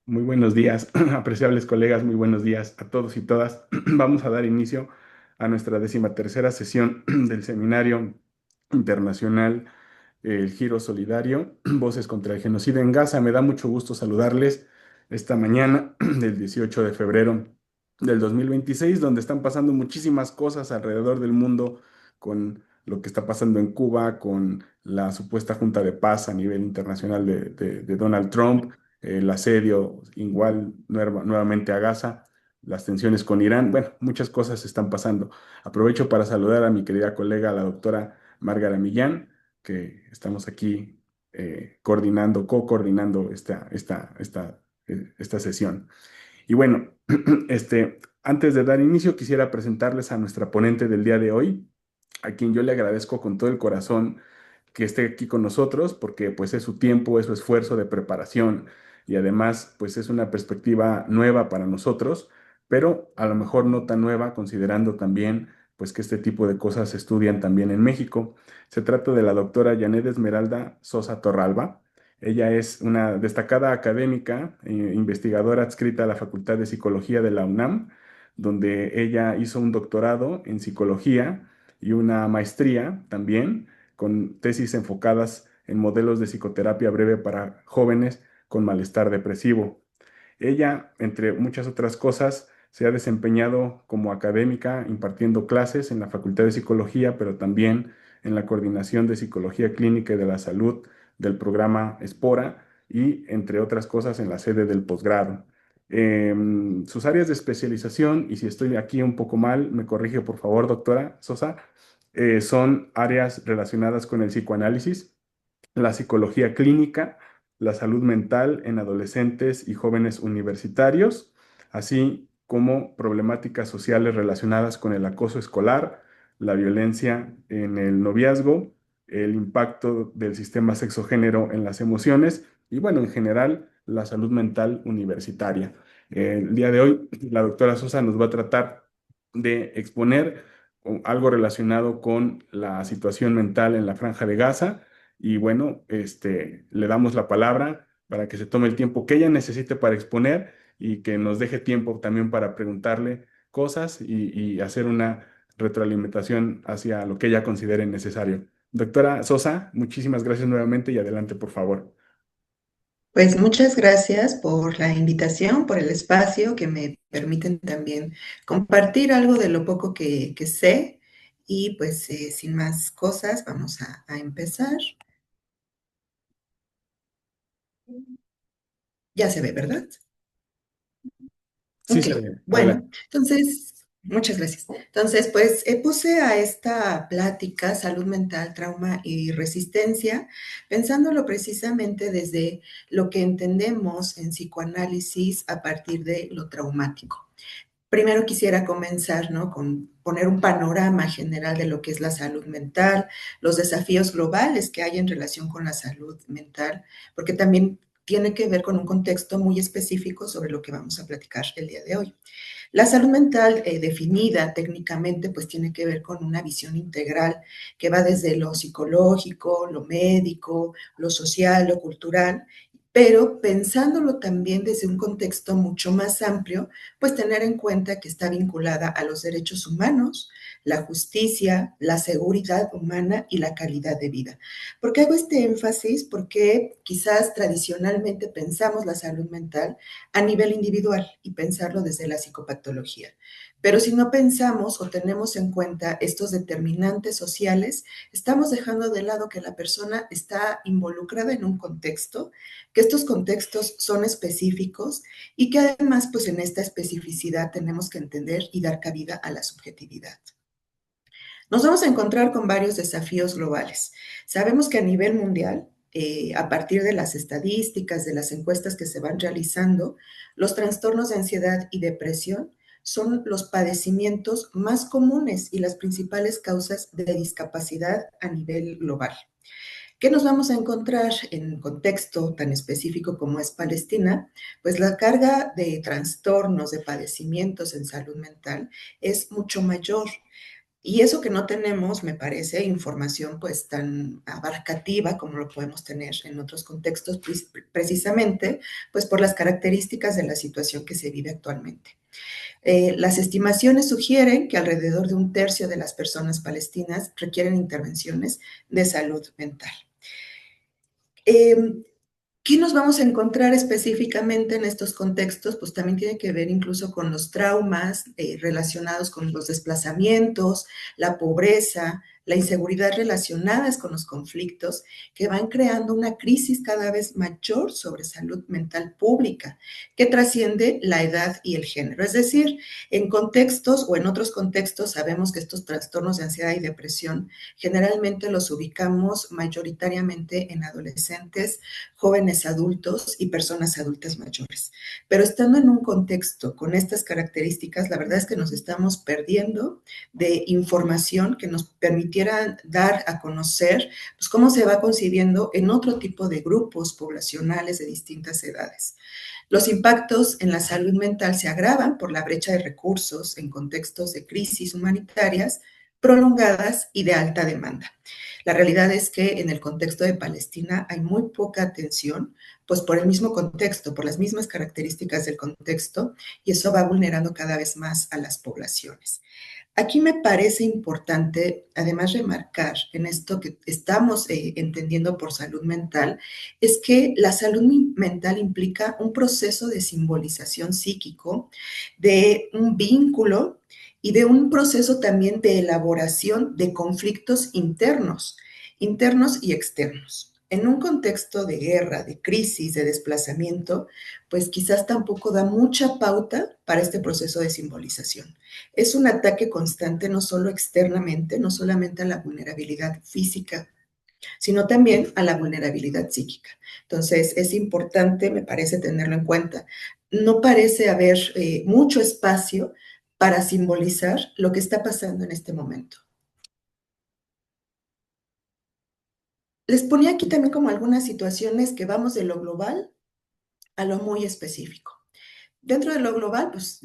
Muy buenos días, apreciables colegas, muy buenos días a todos y todas. Vamos a dar inicio a nuestra 13ª sesión del Seminario Internacional El Giro Solidario, Voces contra el Genocidio en Gaza. Me da mucho gusto saludarles esta mañana del 18 de febrero del 2026, donde están pasando muchísimas cosas alrededor del mundo con lo que está pasando en Cuba, con la supuesta Junta de Paz a nivel internacional de Donald Trump, el asedio igual nuevamente a Gaza, las tensiones con Irán. Bueno, muchas cosas están pasando. Aprovecho para saludar a mi querida colega, la doctora Márgara Millán, que estamos aquí co-coordinando esta sesión. Y bueno, antes de dar inicio, quisiera presentarles a nuestra ponente del día de hoy, a quien yo le agradezco con todo el corazón que esté aquí con nosotros, porque pues es su tiempo, es su esfuerzo de preparación y además pues es una perspectiva nueva para nosotros, pero a lo mejor no tan nueva considerando también pues que este tipo de cosas se estudian también en México. Se trata de la doctora Janet Esmeralda Sosa Torralba. Ella es una destacada académica, investigadora adscrita a la Facultad de Psicología de la UNAM, donde ella hizo un doctorado en psicología y una maestría también con tesis enfocadas en modelos de psicoterapia breve para jóvenes con malestar depresivo. Ella, entre muchas otras cosas, se ha desempeñado como académica impartiendo clases en la Facultad de Psicología, pero también en la Coordinación de Psicología Clínica y de la Salud del programa Espora y, entre otras cosas, en la sede del posgrado. Sus áreas de especialización, y si estoy aquí un poco mal, me corrige por favor, doctora Sosa, son áreas relacionadas con el psicoanálisis, la psicología clínica, la salud mental en adolescentes y jóvenes universitarios, así como problemáticas sociales relacionadas con el acoso escolar, la violencia en el noviazgo, el impacto del sistema sexogénero en las emociones y, bueno, en general, la salud mental universitaria. El día de hoy, la doctora Sosa nos va a tratar de exponer algo relacionado con la situación mental en la Franja de Gaza y bueno, le damos la palabra para que se tome el tiempo que ella necesite para exponer y que nos deje tiempo también para preguntarle cosas y hacer una retroalimentación hacia lo que ella considere necesario. Doctora Sosa, muchísimas gracias nuevamente y adelante, por favor. Pues muchas gracias por la invitación, por el espacio que me permiten también compartir algo de lo poco que sé. Y pues sin más cosas, vamos a empezar. Ya se ve, ¿verdad? Sí, Ok, se ve. Adelante. bueno, entonces, muchas gracias. Entonces, pues puse a esta plática salud mental, trauma y resistencia, pensándolo precisamente desde lo que entendemos en psicoanálisis a partir de lo traumático. Primero quisiera comenzar, ¿no?, con poner un panorama general de lo que es la salud mental, los desafíos globales que hay en relación con la salud mental, porque también tiene que ver con un contexto muy específico sobre lo que vamos a platicar el día de hoy. La salud mental definida técnicamente pues tiene que ver con una visión integral que va desde lo psicológico, lo médico, lo social, lo cultural, pero pensándolo también desde un contexto mucho más amplio, pues tener en cuenta que está vinculada a los derechos humanos, la justicia, la seguridad humana y la calidad de vida. ¿Por qué hago este énfasis? Porque quizás tradicionalmente pensamos la salud mental a nivel individual y pensarlo desde la psicopatología. Pero si no pensamos o tenemos en cuenta estos determinantes sociales, estamos dejando de lado que la persona está involucrada en un contexto, que estos contextos son específicos y que además, pues en esta especificidad tenemos que entender y dar cabida a la subjetividad. Nos vamos a encontrar con varios desafíos globales. Sabemos que a nivel mundial, a partir de las estadísticas, de las encuestas que se van realizando, los trastornos de ansiedad y depresión son los padecimientos más comunes y las principales causas de discapacidad a nivel global. ¿Qué nos vamos a encontrar en un contexto tan específico como es Palestina? Pues la carga de trastornos, de padecimientos en salud mental es mucho mayor. Y eso que no tenemos, me parece, información pues tan abarcativa como lo podemos tener en otros contextos, precisamente pues por las características de la situación que se vive actualmente. Las estimaciones sugieren que alrededor de un tercio de las personas palestinas requieren intervenciones de salud mental. Eh, ¿Qué nos vamos a encontrar específicamente en estos contextos? Pues también tiene que ver incluso con los traumas relacionados con los desplazamientos, la pobreza, la inseguridad relacionadas con los conflictos, que van creando una crisis cada vez mayor sobre salud mental pública, que trasciende la edad y el género. Es decir, en contextos o en otros contextos sabemos que estos trastornos de ansiedad y depresión generalmente los ubicamos mayoritariamente en adolescentes, jóvenes adultos y personas adultas mayores. Pero estando en un contexto con estas características, la verdad es que nos estamos perdiendo de información que nos permitiera dar a conocer pues, cómo se va concibiendo en otro tipo de grupos poblacionales de distintas edades. Los impactos en la salud mental se agravan por la brecha de recursos en contextos de crisis humanitarias prolongadas y de alta demanda. La realidad es que en el contexto de Palestina hay muy poca atención, pues por el mismo contexto, por las mismas características del contexto, y eso va vulnerando cada vez más a las poblaciones. Aquí me parece importante, además, remarcar en esto que estamos entendiendo por salud mental, es que la salud mental implica un proceso de simbolización psíquico, de un vínculo y de un proceso también de elaboración de conflictos internos, internos y externos. En un contexto de guerra, de crisis, de desplazamiento, pues quizás tampoco da mucha pauta para este proceso de simbolización. Es un ataque constante no solo externamente, no solamente a la vulnerabilidad física, sino también a la vulnerabilidad psíquica. Entonces, es importante, me parece, tenerlo en cuenta. No parece haber mucho espacio para simbolizar lo que está pasando en este momento. Les ponía aquí también como algunas situaciones que vamos de lo global a lo muy específico. Dentro de lo global, pues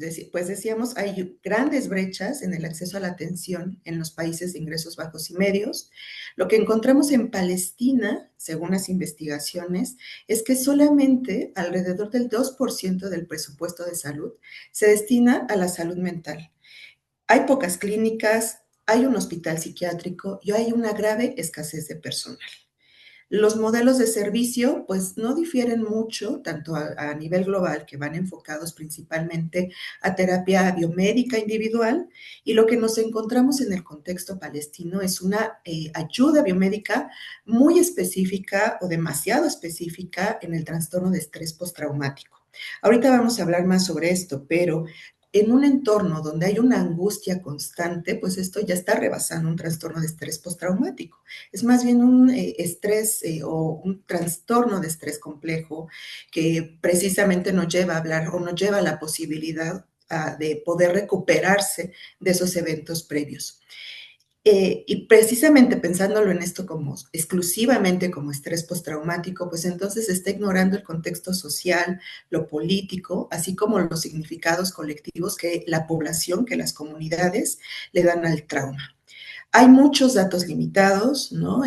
decíamos, hay grandes brechas en el acceso a la atención en los países de ingresos bajos y medios. Lo que encontramos en Palestina, según las investigaciones, es que solamente alrededor del 2% del presupuesto de salud se destina a la salud mental. Hay pocas clínicas, hay un hospital psiquiátrico y hay una grave escasez de personal. Los modelos de servicio, pues no difieren mucho, tanto a nivel global, que van enfocados principalmente a terapia biomédica individual, y lo que nos encontramos en el contexto palestino es una ayuda biomédica muy específica o demasiado específica en el trastorno de estrés postraumático. Ahorita vamos a hablar más sobre esto, pero en un entorno donde hay una angustia constante, pues esto ya está rebasando un trastorno de estrés postraumático. Es más bien un estrés o un trastorno de estrés complejo que precisamente nos lleva a hablar o nos lleva a la posibilidad de poder recuperarse de esos eventos previos. Y precisamente pensándolo en esto como exclusivamente como estrés postraumático, pues entonces se está ignorando el contexto social, lo político, así como los significados colectivos que la población, que las comunidades le dan al trauma. Hay muchos datos limitados, ¿no?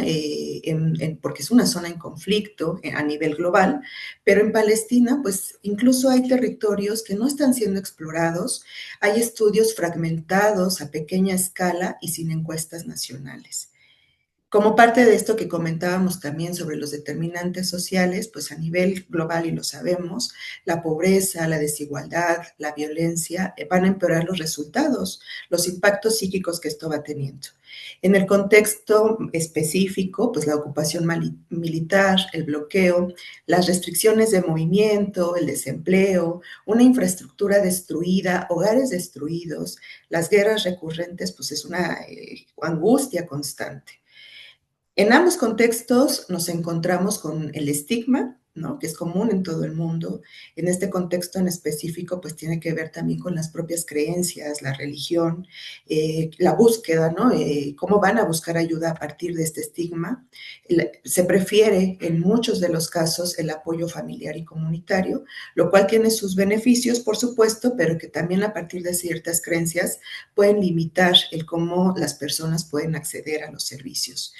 Porque es una zona en conflicto a nivel global, pero en Palestina, pues incluso hay territorios que no están siendo explorados, hay estudios fragmentados a pequeña escala y sin encuestas nacionales. Como parte de esto que comentábamos también sobre los determinantes sociales, pues a nivel global, y lo sabemos, la pobreza, la desigualdad, la violencia van a empeorar los resultados, los impactos psíquicos que esto va teniendo. En el contexto específico, pues la ocupación militar, el bloqueo, las restricciones de movimiento, el desempleo, una infraestructura destruida, hogares destruidos, las guerras recurrentes, pues es una angustia constante. En ambos contextos nos encontramos con el estigma ¿no? Que es común en todo el mundo. En este contexto en específico, pues tiene que ver también con las propias creencias, la religión, la búsqueda, ¿no? Cómo van a buscar ayuda a partir de este estigma. Se prefiere en muchos de los casos el apoyo familiar y comunitario, lo cual tiene sus beneficios, por supuesto, pero que también a partir de ciertas creencias pueden limitar el cómo las personas pueden acceder a los servicios.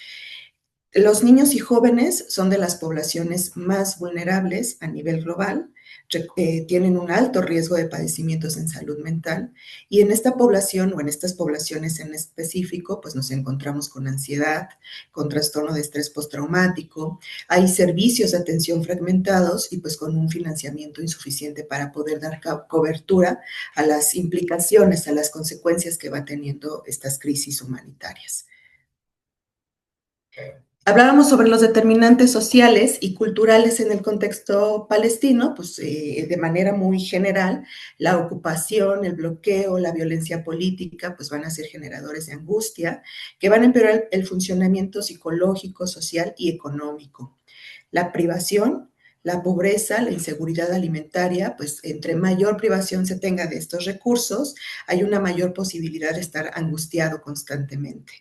Los niños y jóvenes son de las poblaciones más vulnerables a nivel global, tienen un alto riesgo de padecimientos en salud mental y en esta población o en estas poblaciones en específico, pues nos encontramos con ansiedad, con trastorno de estrés postraumático, hay servicios de atención fragmentados y pues con un financiamiento insuficiente para poder dar cobertura a las implicaciones, a las consecuencias que va teniendo estas crisis humanitarias. Hablábamos sobre los determinantes sociales y culturales en el contexto palestino, pues de manera muy general, la ocupación, el bloqueo, la violencia política, pues van a ser generadores de angustia, que van a empeorar el funcionamiento psicológico, social y económico. La privación, la pobreza, la inseguridad alimentaria, pues entre mayor privación se tenga de estos recursos, hay una mayor posibilidad de estar angustiado constantemente.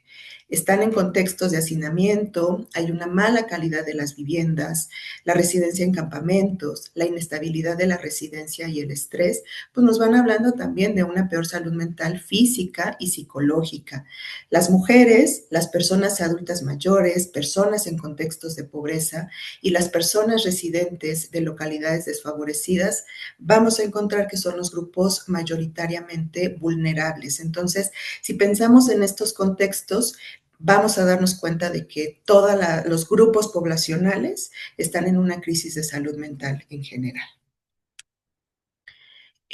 Están en contextos de hacinamiento, hay una mala calidad de las viviendas, la residencia en campamentos, la inestabilidad de la residencia y el estrés, pues nos van hablando también de una peor salud mental física y psicológica. Las mujeres, las personas adultas mayores, personas en contextos de pobreza y las personas residentes de localidades desfavorecidas, vamos a encontrar que son los grupos mayoritariamente vulnerables. Entonces, si pensamos en estos contextos, vamos a darnos cuenta de que todos los grupos poblacionales están en una crisis de salud mental en general.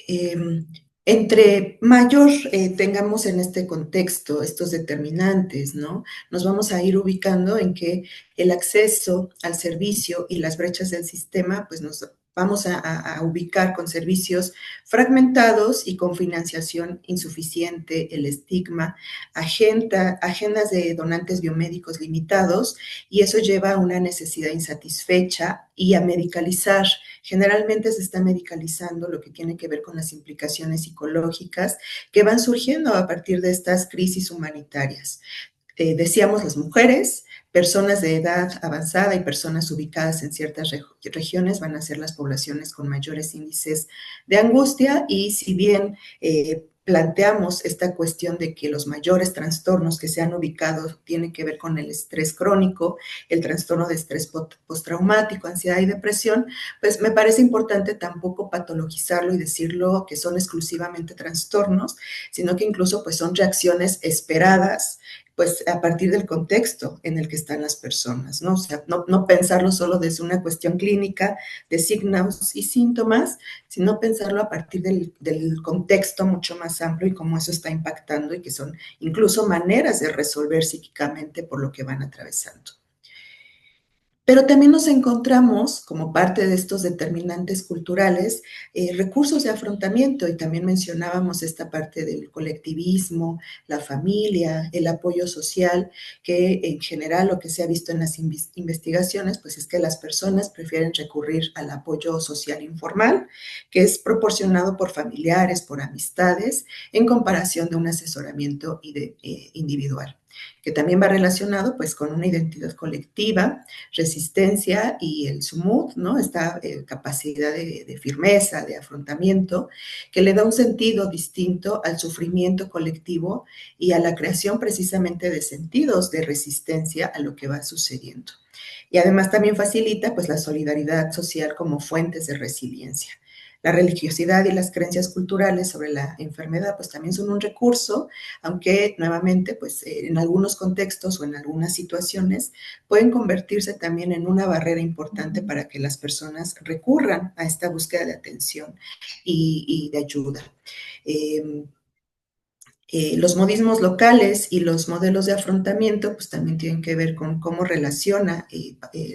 Eh, entre mayor tengamos en este contexto estos determinantes, ¿no? Nos vamos a ir ubicando en que el acceso al servicio y las brechas del sistema, pues nos vamos a ubicar con servicios fragmentados y con financiación insuficiente, el estigma, agendas de donantes biomédicos limitados, y eso lleva a una necesidad insatisfecha y a medicalizar. Generalmente se está medicalizando lo que tiene que ver con las implicaciones psicológicas que van surgiendo a partir de estas crisis humanitarias. Decíamos las mujeres, personas de edad avanzada y personas ubicadas en ciertas regiones van a ser las poblaciones con mayores índices de angustia, y si bien planteamos esta cuestión de que los mayores trastornos que se han ubicado tienen que ver con el estrés crónico, el trastorno de estrés postraumático, ansiedad y depresión, pues me parece importante tampoco patologizarlo y decirlo que son exclusivamente trastornos, sino que incluso pues son reacciones esperadas pues a partir del contexto en el que están las personas, ¿no? O sea, no pensarlo solo desde una cuestión clínica de signos y síntomas, sino pensarlo a partir del contexto mucho más amplio y cómo eso está impactando y que son incluso maneras de resolver psíquicamente por lo que van atravesando. Pero también nos encontramos, como parte de estos determinantes culturales, recursos de afrontamiento, y también mencionábamos esta parte del colectivismo, la familia, el apoyo social, que en general lo que se ha visto en las investigaciones, pues es que las personas prefieren recurrir al apoyo social informal, que es proporcionado por familiares, por amistades, en comparación de un asesoramiento individual, que también va relacionado pues con una identidad colectiva, resistencia y el sumud, ¿no? Esta capacidad de firmeza, de afrontamiento, que le da un sentido distinto al sufrimiento colectivo y a la creación precisamente de sentidos de resistencia a lo que va sucediendo. Y además también facilita pues la solidaridad social como fuentes de resiliencia. La religiosidad y las creencias culturales sobre la enfermedad pues también son un recurso, aunque nuevamente pues en algunos contextos o en algunas situaciones pueden convertirse también en una barrera importante para que las personas recurran a esta búsqueda de atención y de ayuda. Eh, los modismos locales y los modelos de afrontamiento pues también tienen que ver con cómo relaciona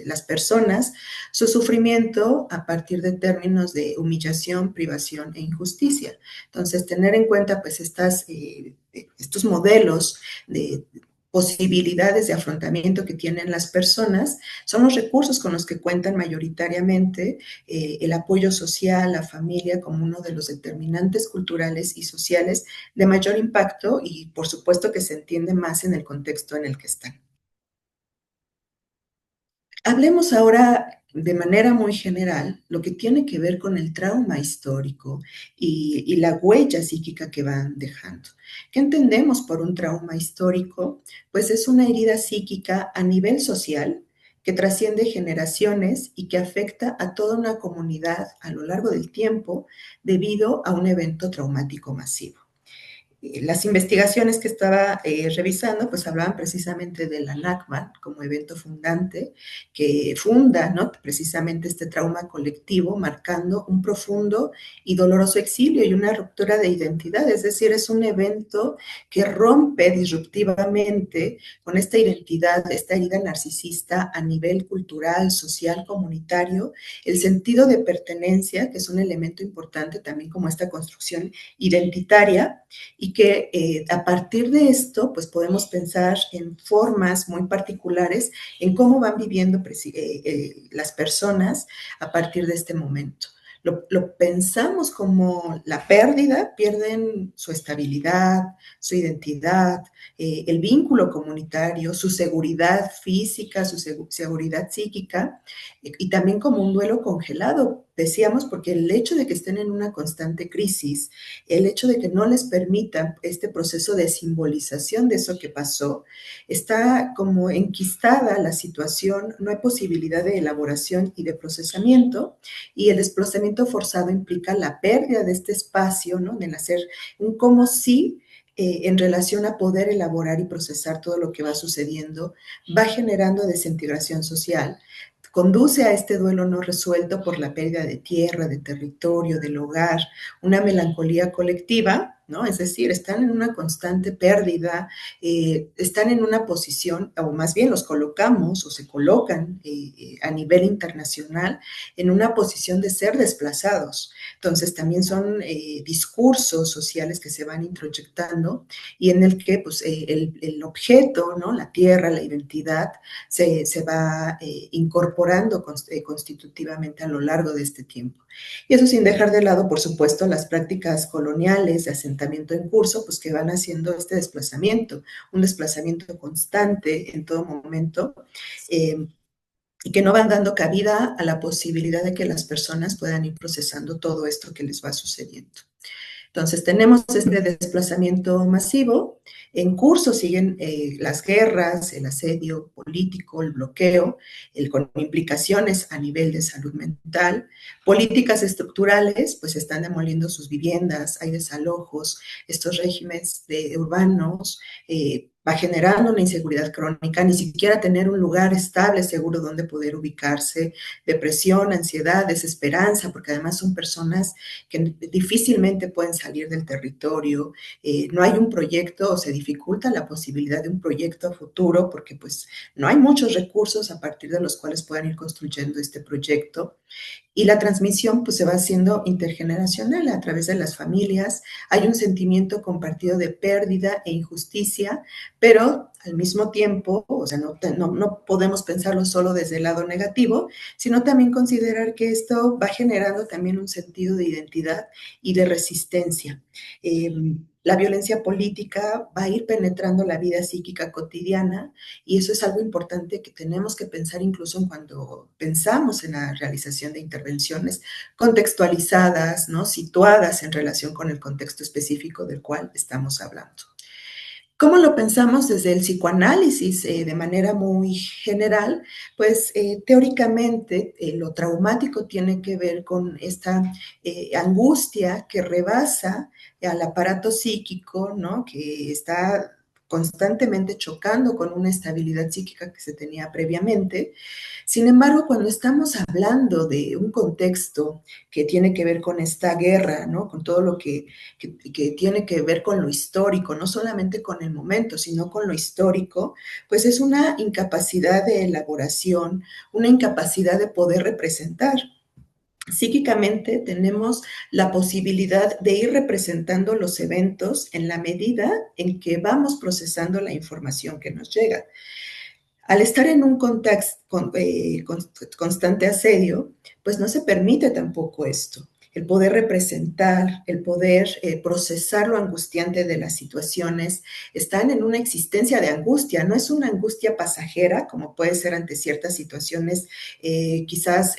las personas su sufrimiento a partir de términos de humillación, privación e injusticia. Entonces, tener en cuenta pues estos modelos de posibilidades de afrontamiento que tienen las personas, son los recursos con los que cuentan mayoritariamente el apoyo social, la familia como uno de los determinantes culturales y sociales de mayor impacto y por supuesto que se entiende más en el contexto en el que están. Hablemos ahora de manera muy general lo que tiene que ver con el trauma histórico y la huella psíquica que van dejando. ¿Qué entendemos por un trauma histórico? Pues es una herida psíquica a nivel social que trasciende generaciones y que afecta a toda una comunidad a lo largo del tiempo debido a un evento traumático masivo. Las investigaciones que estaba revisando, pues hablaban precisamente de la NACMA como evento fundante, que funda, ¿no?, precisamente este trauma colectivo, marcando un profundo y doloroso exilio y una ruptura de identidad, es decir, es un evento que rompe disruptivamente con esta identidad, esta herida narcisista a nivel cultural, social, comunitario, el sentido de pertenencia, que es un elemento importante también como esta construcción identitaria, y que a partir de esto, pues podemos pensar en formas muy particulares en cómo van viviendo las personas a partir de este momento. Lo pensamos como la pérdida, pierden su estabilidad, su identidad, el vínculo comunitario, su seguridad física, su seguridad psíquica, y también como un duelo congelado, decíamos, porque el hecho de que estén en una constante crisis, el hecho de que no les permitan este proceso de simbolización de eso que pasó, está como enquistada la situación, no hay posibilidad de elaboración y de procesamiento, y el desplazamiento forzado implica la pérdida de este espacio, ¿no?, de hacer un como si en relación a poder elaborar y procesar todo lo que va sucediendo, va generando desintegración social, conduce a este duelo no resuelto por la pérdida de tierra, de territorio, del hogar, una melancolía colectiva, ¿no? Es decir, están en una constante pérdida, están en una posición, o más bien los colocamos o se colocan a nivel internacional en una posición de ser desplazados. Entonces, también son discursos sociales que se van introyectando y en el que pues, el objeto, ¿no?, la tierra, la identidad, se va incorporando constitutivamente a lo largo de este tiempo. Y eso sin dejar de lado, por supuesto, las prácticas coloniales de asentamiento en curso, pues que van haciendo este desplazamiento, un desplazamiento constante en todo momento, y que no van dando cabida a la posibilidad de que las personas puedan ir procesando todo esto que les va sucediendo. Entonces, tenemos este desplazamiento masivo. En curso siguen las guerras, el asedio político, el bloqueo, con implicaciones a nivel de salud mental. Políticas estructurales, pues están demoliendo sus viviendas, hay desalojos, estos regímenes urbanos, va generando una inseguridad crónica, ni siquiera tener un lugar estable, seguro donde poder ubicarse, depresión, ansiedad, desesperanza, porque además son personas que difícilmente pueden salir del territorio, no hay un proyecto o se dificulta la posibilidad de un proyecto a futuro porque pues no hay muchos recursos a partir de los cuales puedan ir construyendo este proyecto. Y la transmisión pues se va haciendo intergeneracional a través de las familias. Hay un sentimiento compartido de pérdida e injusticia, pero al mismo tiempo, o sea, no podemos pensarlo solo desde el lado negativo, sino también considerar que esto va generando también un sentido de identidad y de resistencia. La violencia política va a ir penetrando la vida psíquica cotidiana y eso es algo importante que tenemos que pensar incluso en cuando pensamos en la realización de intervenciones contextualizadas, ¿no?, situadas en relación con el contexto específico del cual estamos hablando. ¿Cómo lo pensamos desde el psicoanálisis de manera muy general? Pues teóricamente lo traumático tiene que ver con esta angustia que rebasa al aparato psíquico, ¿no?, que está constantemente chocando con una estabilidad psíquica que se tenía previamente. Sin embargo, cuando estamos hablando de un contexto que tiene que ver con esta guerra, ¿no?, con todo lo que tiene que ver con lo histórico, no solamente con el momento, sino con lo histórico, pues es una incapacidad de elaboración, una incapacidad de poder representar. Psíquicamente tenemos la posibilidad de ir representando los eventos en la medida en que vamos procesando la información que nos llega. Al estar en un constante asedio, pues no se permite tampoco esto. El poder representar, el poder procesar lo angustiante de las situaciones, están en una existencia de angustia. No es una angustia pasajera, como puede ser ante ciertas situaciones quizás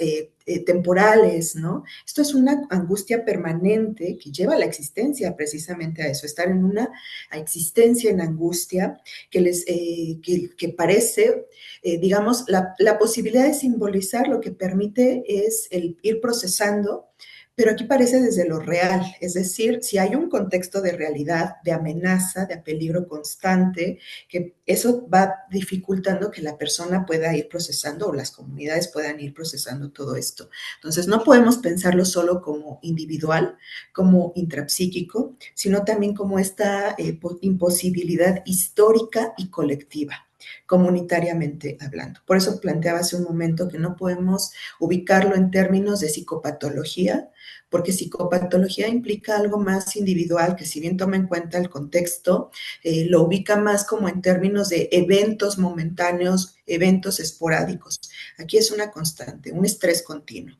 temporales, ¿no? Esto es una angustia permanente que lleva a la existencia precisamente a eso, estar en una existencia en angustia que parece digamos, la posibilidad de simbolizar lo que permite es el ir procesando, pero aquí parece desde lo real, es decir, si hay un contexto de realidad, de amenaza, de peligro constante, que eso va dificultando que la persona pueda ir procesando o las comunidades puedan ir procesando todo esto. Entonces, no podemos pensarlo solo como individual, como intrapsíquico, sino también como esta imposibilidad histórica y colectiva comunitariamente hablando. Por eso planteaba hace un momento que no podemos ubicarlo en términos de psicopatología, porque psicopatología implica algo más individual, que si bien toma en cuenta el contexto, lo ubica más como en términos de eventos momentáneos, eventos esporádicos. Aquí es una constante, un estrés continuo.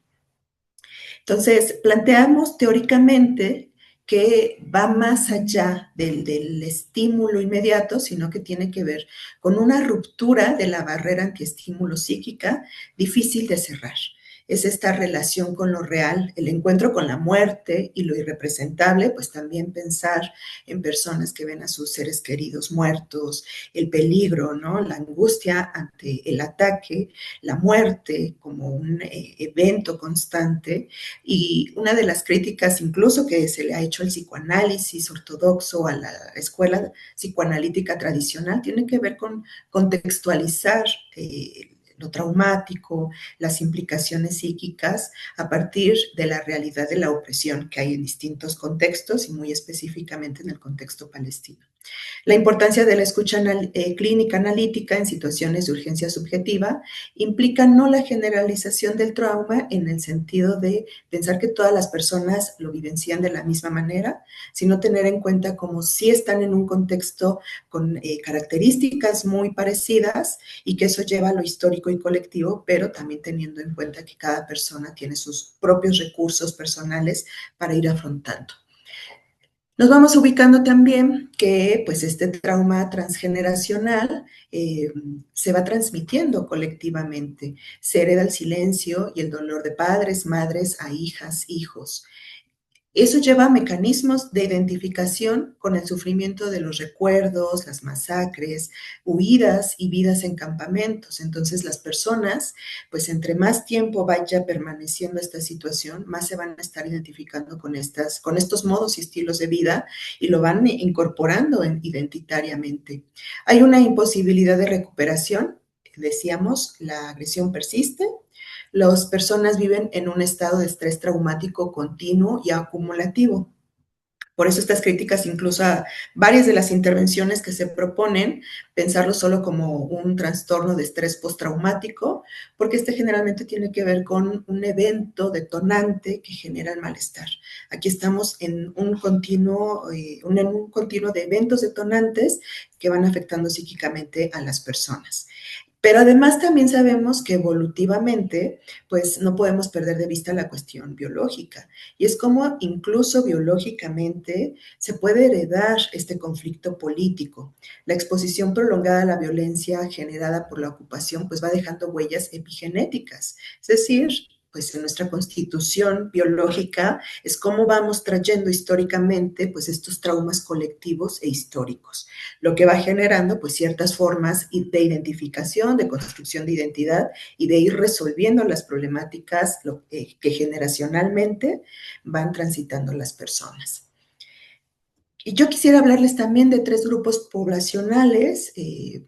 Entonces, planteamos teóricamente que va más allá del estímulo inmediato, sino que tiene que ver con una ruptura de la barrera antiestímulo psíquica difícil de cerrar. Es esta relación con lo real, el encuentro con la muerte y lo irrepresentable, pues también pensar en personas que ven a sus seres queridos muertos, el peligro, ¿no? La angustia ante el ataque, la muerte como un evento constante, y una de las críticas incluso que se le ha hecho al psicoanálisis ortodoxo, a la escuela psicoanalítica tradicional, tiene que ver con contextualizar lo traumático, las implicaciones psíquicas a partir de la realidad de la opresión que hay en distintos contextos y muy específicamente en el contexto palestino. La importancia de la escucha clínica analítica en situaciones de urgencia subjetiva implica no la generalización del trauma en el sentido de pensar que todas las personas lo vivencian de la misma manera, sino tener en cuenta como si están en un contexto con características muy parecidas y que eso lleva a lo histórico y colectivo, pero también teniendo en cuenta que cada persona tiene sus propios recursos personales para ir afrontando. Nos vamos ubicando también que pues este trauma transgeneracional se va transmitiendo colectivamente, se hereda el silencio y el dolor de padres, madres a hijas, hijos. Eso lleva a mecanismos de identificación con el sufrimiento de los recuerdos, las masacres, huidas y vidas en campamentos. Entonces las personas, pues entre más tiempo vaya permaneciendo esta situación, más se van a estar identificando con estos modos y estilos de vida y lo van incorporando identitariamente. Hay una imposibilidad de recuperación. Decíamos, la agresión persiste, las personas viven en un estado de estrés traumático continuo y acumulativo. Por eso estas críticas, incluso a varias de las intervenciones que se proponen, pensarlo solo como un trastorno de estrés postraumático, porque este generalmente tiene que ver con un evento detonante que genera el malestar. Aquí estamos en un continuo de eventos detonantes que van afectando psíquicamente a las personas. Pero además también sabemos que evolutivamente, pues no podemos perder de vista la cuestión biológica. Y es como incluso biológicamente se puede heredar este conflicto político. La exposición prolongada a la violencia generada por la ocupación, pues va dejando huellas epigenéticas. Es decir, pues en nuestra constitución biológica es cómo vamos trayendo históricamente pues estos traumas colectivos e históricos, lo que va generando pues ciertas formas de identificación, de construcción de identidad y de ir resolviendo las problemáticas que generacionalmente van transitando las personas. Y yo quisiera hablarles también de tres grupos poblacionales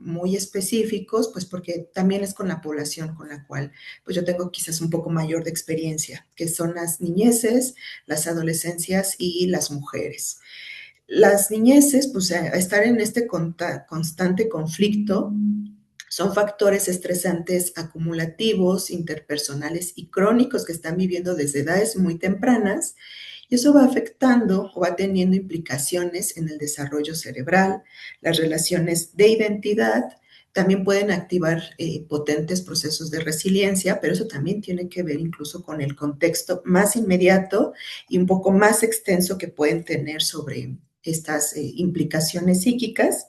muy específicos, pues porque también es con la población con la cual pues yo tengo quizás un poco mayor de experiencia, que son las niñeces, las adolescencias y las mujeres. Las niñeces, pues a estar en este constante conflicto, Son factores estresantes acumulativos, interpersonales y crónicos que están viviendo desde edades muy tempranas y eso va afectando o va teniendo implicaciones en el desarrollo cerebral, las relaciones de identidad, también pueden activar potentes procesos de resiliencia, pero eso también tiene que ver incluso con el contexto más inmediato y un poco más extenso que pueden tener sobre estas implicaciones psíquicas.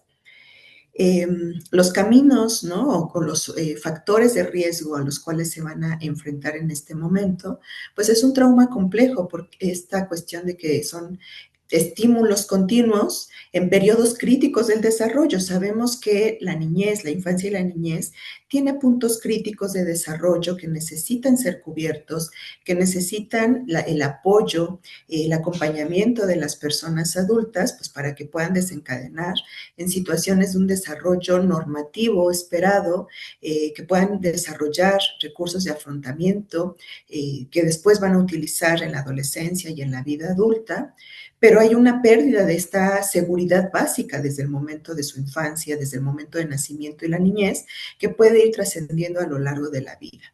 Los caminos, ¿no? O con los factores de riesgo a los cuales se van a enfrentar en este momento, pues es un trauma complejo por esta cuestión de que son estímulos continuos en periodos críticos del desarrollo. Sabemos que la niñez, la infancia y la niñez tiene puntos críticos de desarrollo que necesitan ser cubiertos, que necesitan el apoyo, el acompañamiento de las personas adultas, pues para que puedan desencadenar en situaciones de un desarrollo normativo esperado, que puedan desarrollar recursos de afrontamiento que después van a utilizar en la adolescencia y en la vida adulta, pero hay una pérdida de esta seguridad básica desde el momento de su infancia, desde el momento de nacimiento y la niñez, que puede ir trascendiendo a lo largo de la vida.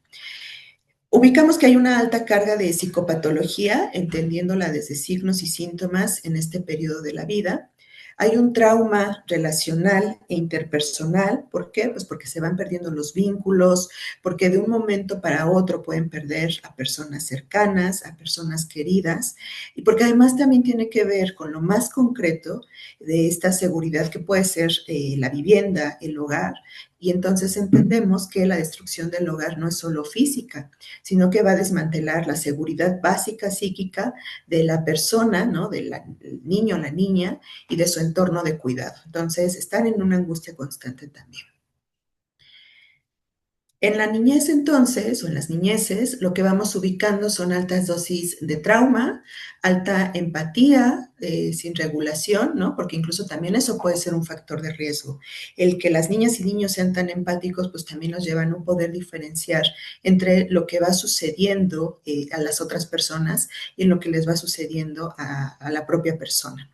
Ubicamos que hay una alta carga de psicopatología, entendiéndola desde signos y síntomas en este periodo de la vida. Hay un trauma relacional e interpersonal. ¿Por qué? Pues porque se van perdiendo los vínculos, porque de un momento para otro pueden perder a personas cercanas, a personas queridas, y porque además también tiene que ver con lo más concreto de esta seguridad que puede ser la vivienda, el hogar, y entonces entendemos que la destrucción del hogar no es solo física, sino que va a desmantelar la seguridad básica psíquica de la persona, ¿no? Del niño o la niña y de su entorno de cuidado. Entonces, están en una angustia constante también. En la niñez entonces, o en las niñeces, lo que vamos ubicando son altas dosis de trauma, alta empatía sin regulación, ¿no? Porque incluso también eso puede ser un factor de riesgo. El que las niñas y niños sean tan empáticos, pues también los lleva a no poder diferenciar entre lo que va sucediendo a las otras personas y en lo que les va sucediendo a la propia persona.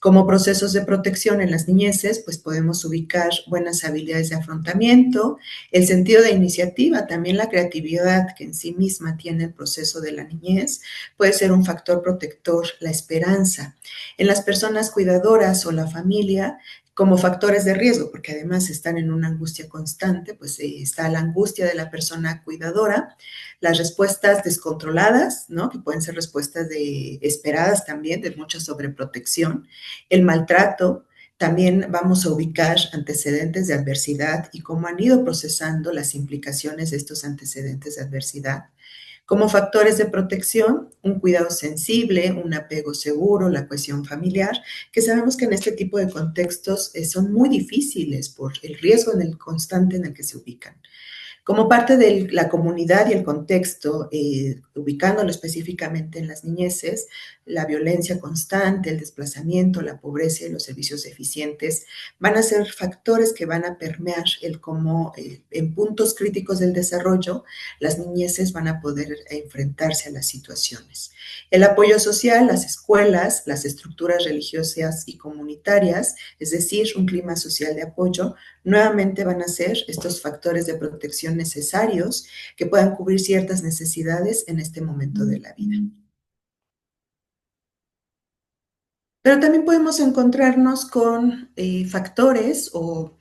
Como procesos de protección en las niñeces, pues podemos ubicar buenas habilidades de afrontamiento, el sentido de iniciativa, también la creatividad que en sí misma tiene el proceso de la niñez, puede ser un factor protector, la esperanza. En las personas cuidadoras o la familia, como factores de riesgo, porque además están en una angustia constante, pues está la angustia de la persona cuidadora, las respuestas descontroladas, ¿no? Que pueden ser respuestas esperadas también, de mucha sobreprotección, el maltrato, también vamos a ubicar antecedentes de adversidad y cómo han ido procesando las implicaciones de estos antecedentes de adversidad. Como factores de protección, un cuidado sensible, un apego seguro, la cohesión familiar, que sabemos que en este tipo de contextos son muy difíciles por el riesgo en el constante en el que se ubican. Como parte de la comunidad y el contexto, ubicándolo específicamente en las niñeces, la violencia constante, el desplazamiento, la pobreza y los servicios deficientes van a ser factores que van a permear el cómo en puntos críticos del desarrollo las niñeces van a poder enfrentarse a las situaciones. El apoyo social, las escuelas, las estructuras religiosas y comunitarias, es decir, un clima social de apoyo, nuevamente van a ser estos factores de protección necesarios que puedan cubrir ciertas necesidades en este momento de la vida. Pero también podemos encontrarnos con factores o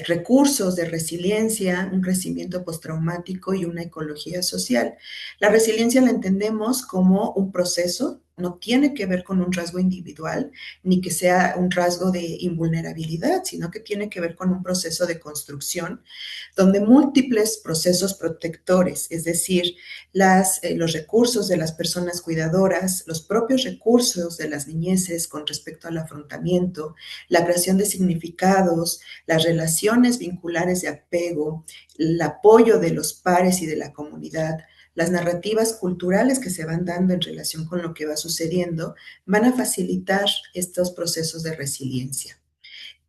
recursos de resiliencia, un crecimiento postraumático y una ecología social. La resiliencia la entendemos como un proceso, no tiene que ver con un rasgo individual, ni que sea un rasgo de invulnerabilidad, sino que tiene que ver con un proceso de construcción donde múltiples procesos protectores, es decir, los recursos de las personas cuidadoras, los propios recursos de las niñeces con respecto al afrontamiento, la creación de significados, las relaciones vinculares de apego, el apoyo de los pares y de la comunidad, las narrativas culturales que se van dando en relación con lo que va sucediendo, van a facilitar estos procesos de resiliencia.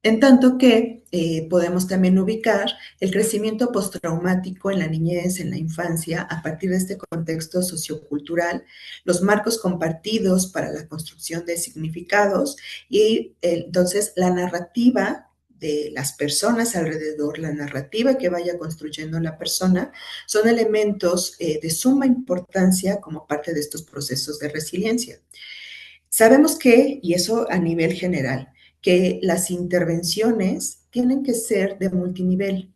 En tanto que podemos también ubicar el crecimiento postraumático en la niñez, en la infancia, a partir de este contexto sociocultural, los marcos compartidos para la construcción de significados y entonces la narrativa de las personas alrededor, la narrativa que vaya construyendo la persona, son elementos de suma importancia como parte de estos procesos de resiliencia. Sabemos que, y eso a nivel general, que las intervenciones tienen que ser de multinivel,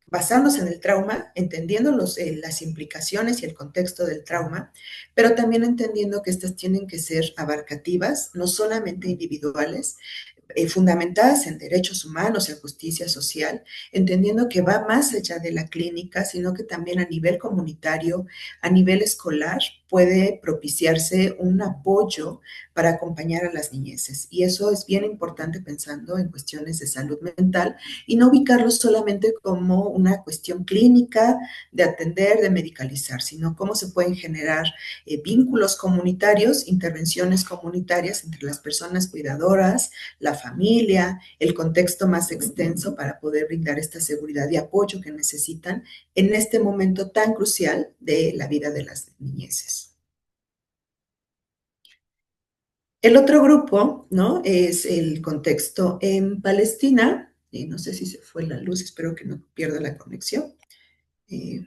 basándose en el trauma, entendiendo las implicaciones y el contexto del trauma, pero también entendiendo que estas tienen que ser abarcativas, no solamente individuales, fundamentadas en derechos humanos, en justicia social, entendiendo que va más allá de la clínica, sino que también a nivel comunitario, a nivel escolar, puede propiciarse un apoyo para acompañar a las niñeces. Y eso es bien importante pensando en cuestiones de salud mental y no ubicarlo solamente como una cuestión clínica de atender, de medicalizar, sino cómo se pueden generar vínculos comunitarios, intervenciones comunitarias entre las personas cuidadoras, la familia, el contexto más extenso para poder brindar esta seguridad y apoyo que necesitan en este momento tan crucial de la vida de las niñeces. El otro grupo, ¿no? Es el contexto en Palestina. No sé si se fue la luz, espero que no pierda la conexión. Eh,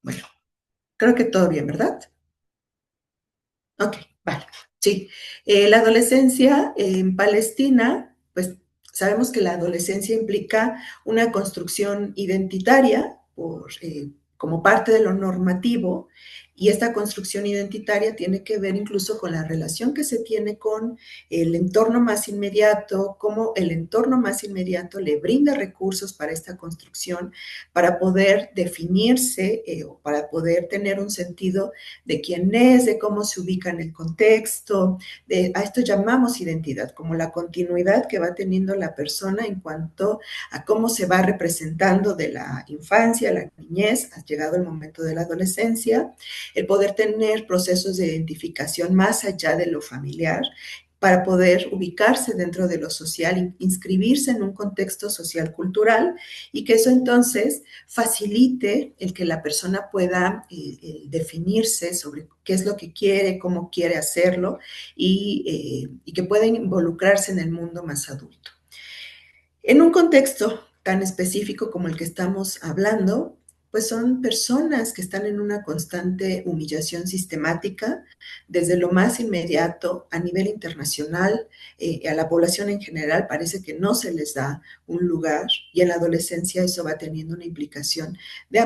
bueno, creo que todo bien, ¿verdad? Ok, vale. Sí. La adolescencia en Palestina, pues sabemos que la adolescencia implica una construcción identitaria como parte de lo normativo, y esta construcción identitaria tiene que ver incluso con la relación que se tiene con el entorno más inmediato, cómo el entorno más inmediato le brinda recursos para esta construcción, para poder definirse o para poder tener un sentido de quién es, de cómo se ubica en el contexto, a esto llamamos identidad, como la continuidad que va teniendo la persona en cuanto a cómo se va representando de la infancia, la niñez, ha llegado el momento de la adolescencia, el poder tener procesos de identificación más allá de lo familiar, para poder ubicarse dentro de lo social, inscribirse en un contexto social cultural, y que eso entonces facilite el que la persona pueda definirse sobre qué es lo que quiere, cómo quiere hacerlo, y que pueda involucrarse en el mundo más adulto. En un contexto tan específico como el que estamos hablando, pues son personas que están en una constante humillación sistemática, desde lo más inmediato a nivel internacional, a la población en general parece que no se les da un lugar, y en la adolescencia eso va teniendo una implicación de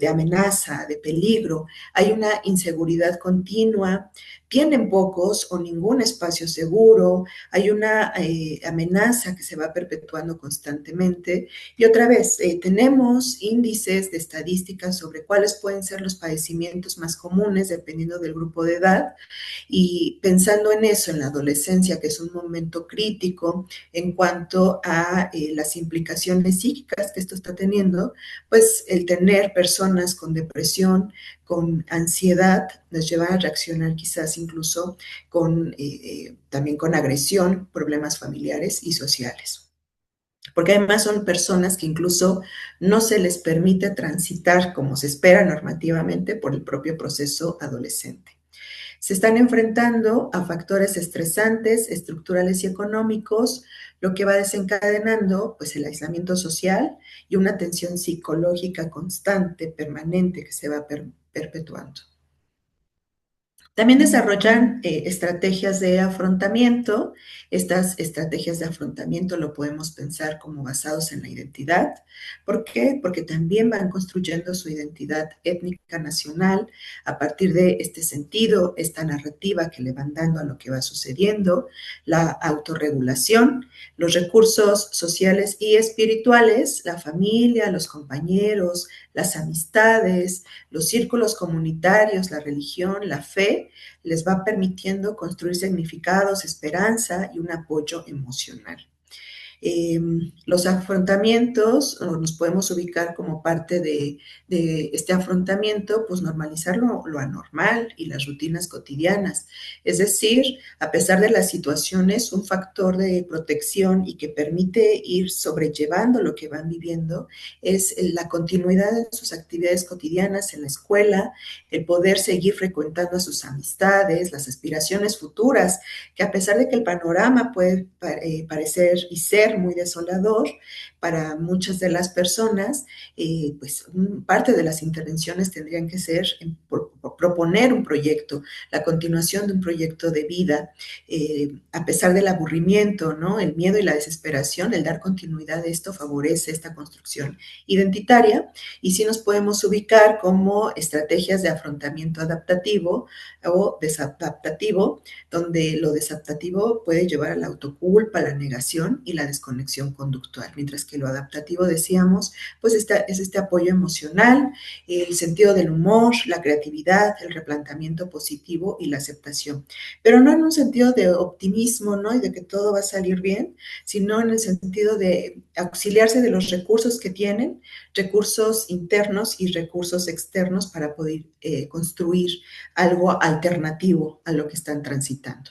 amenaza, de peligro, hay una inseguridad continua, tienen pocos o ningún espacio seguro, hay una amenaza que se va perpetuando constantemente. Y otra vez, tenemos índices de estadísticas sobre cuáles pueden ser los padecimientos más comunes dependiendo del grupo de edad, y pensando en eso, en la adolescencia, que es un momento crítico en cuanto a las implicaciones psíquicas que esto está teniendo, pues el tener personas con depresión, con ansiedad, nos lleva a reaccionar quizás incluso también con agresión, problemas familiares y sociales. Porque además son personas que incluso no se les permite transitar como se espera normativamente por el propio proceso adolescente. Se están enfrentando a factores estresantes, estructurales y económicos, lo que va desencadenando pues el aislamiento social y una tensión psicológica constante, permanente, que se va perpetuando. También desarrollan estrategias de afrontamiento. Estas estrategias de afrontamiento lo podemos pensar como basados en la identidad. ¿Por qué? Porque también van construyendo su identidad étnica nacional a partir de este sentido, esta narrativa que le van dando a lo que va sucediendo, la autorregulación, los recursos sociales y espirituales, la familia, los compañeros, las amistades, los círculos comunitarios, la religión, la fe, les va permitiendo construir significados, esperanza y un apoyo emocional. Los afrontamientos, o nos podemos ubicar como parte de este afrontamiento, pues normalizar lo anormal y las rutinas cotidianas. Es decir, a pesar de las situaciones, un factor de protección y que permite ir sobrellevando lo que van viviendo es la continuidad en sus actividades cotidianas en la escuela, el poder seguir frecuentando a sus amistades, las aspiraciones futuras, que a pesar de que el panorama puede parecer y ser muy desolador para muchas de las personas, pues parte de las intervenciones tendrían que ser proponer un proyecto, la continuación de un proyecto de vida, a pesar del aburrimiento, ¿no? El miedo y la desesperación, el dar continuidad a esto favorece esta construcción identitaria y sí nos podemos ubicar como estrategias de afrontamiento adaptativo o desadaptativo, donde lo desadaptativo puede llevar a la autoculpa, la negación y la desconexión conductual, mientras que lo adaptativo, decíamos, pues es este apoyo emocional, el sentido del humor, la creatividad, el replanteamiento positivo y la aceptación, pero no en un sentido de optimismo, ¿no? Y de que todo va a salir bien, sino en el sentido de auxiliarse de los recursos que tienen, recursos internos y recursos externos para poder construir algo alternativo a lo que están transitando.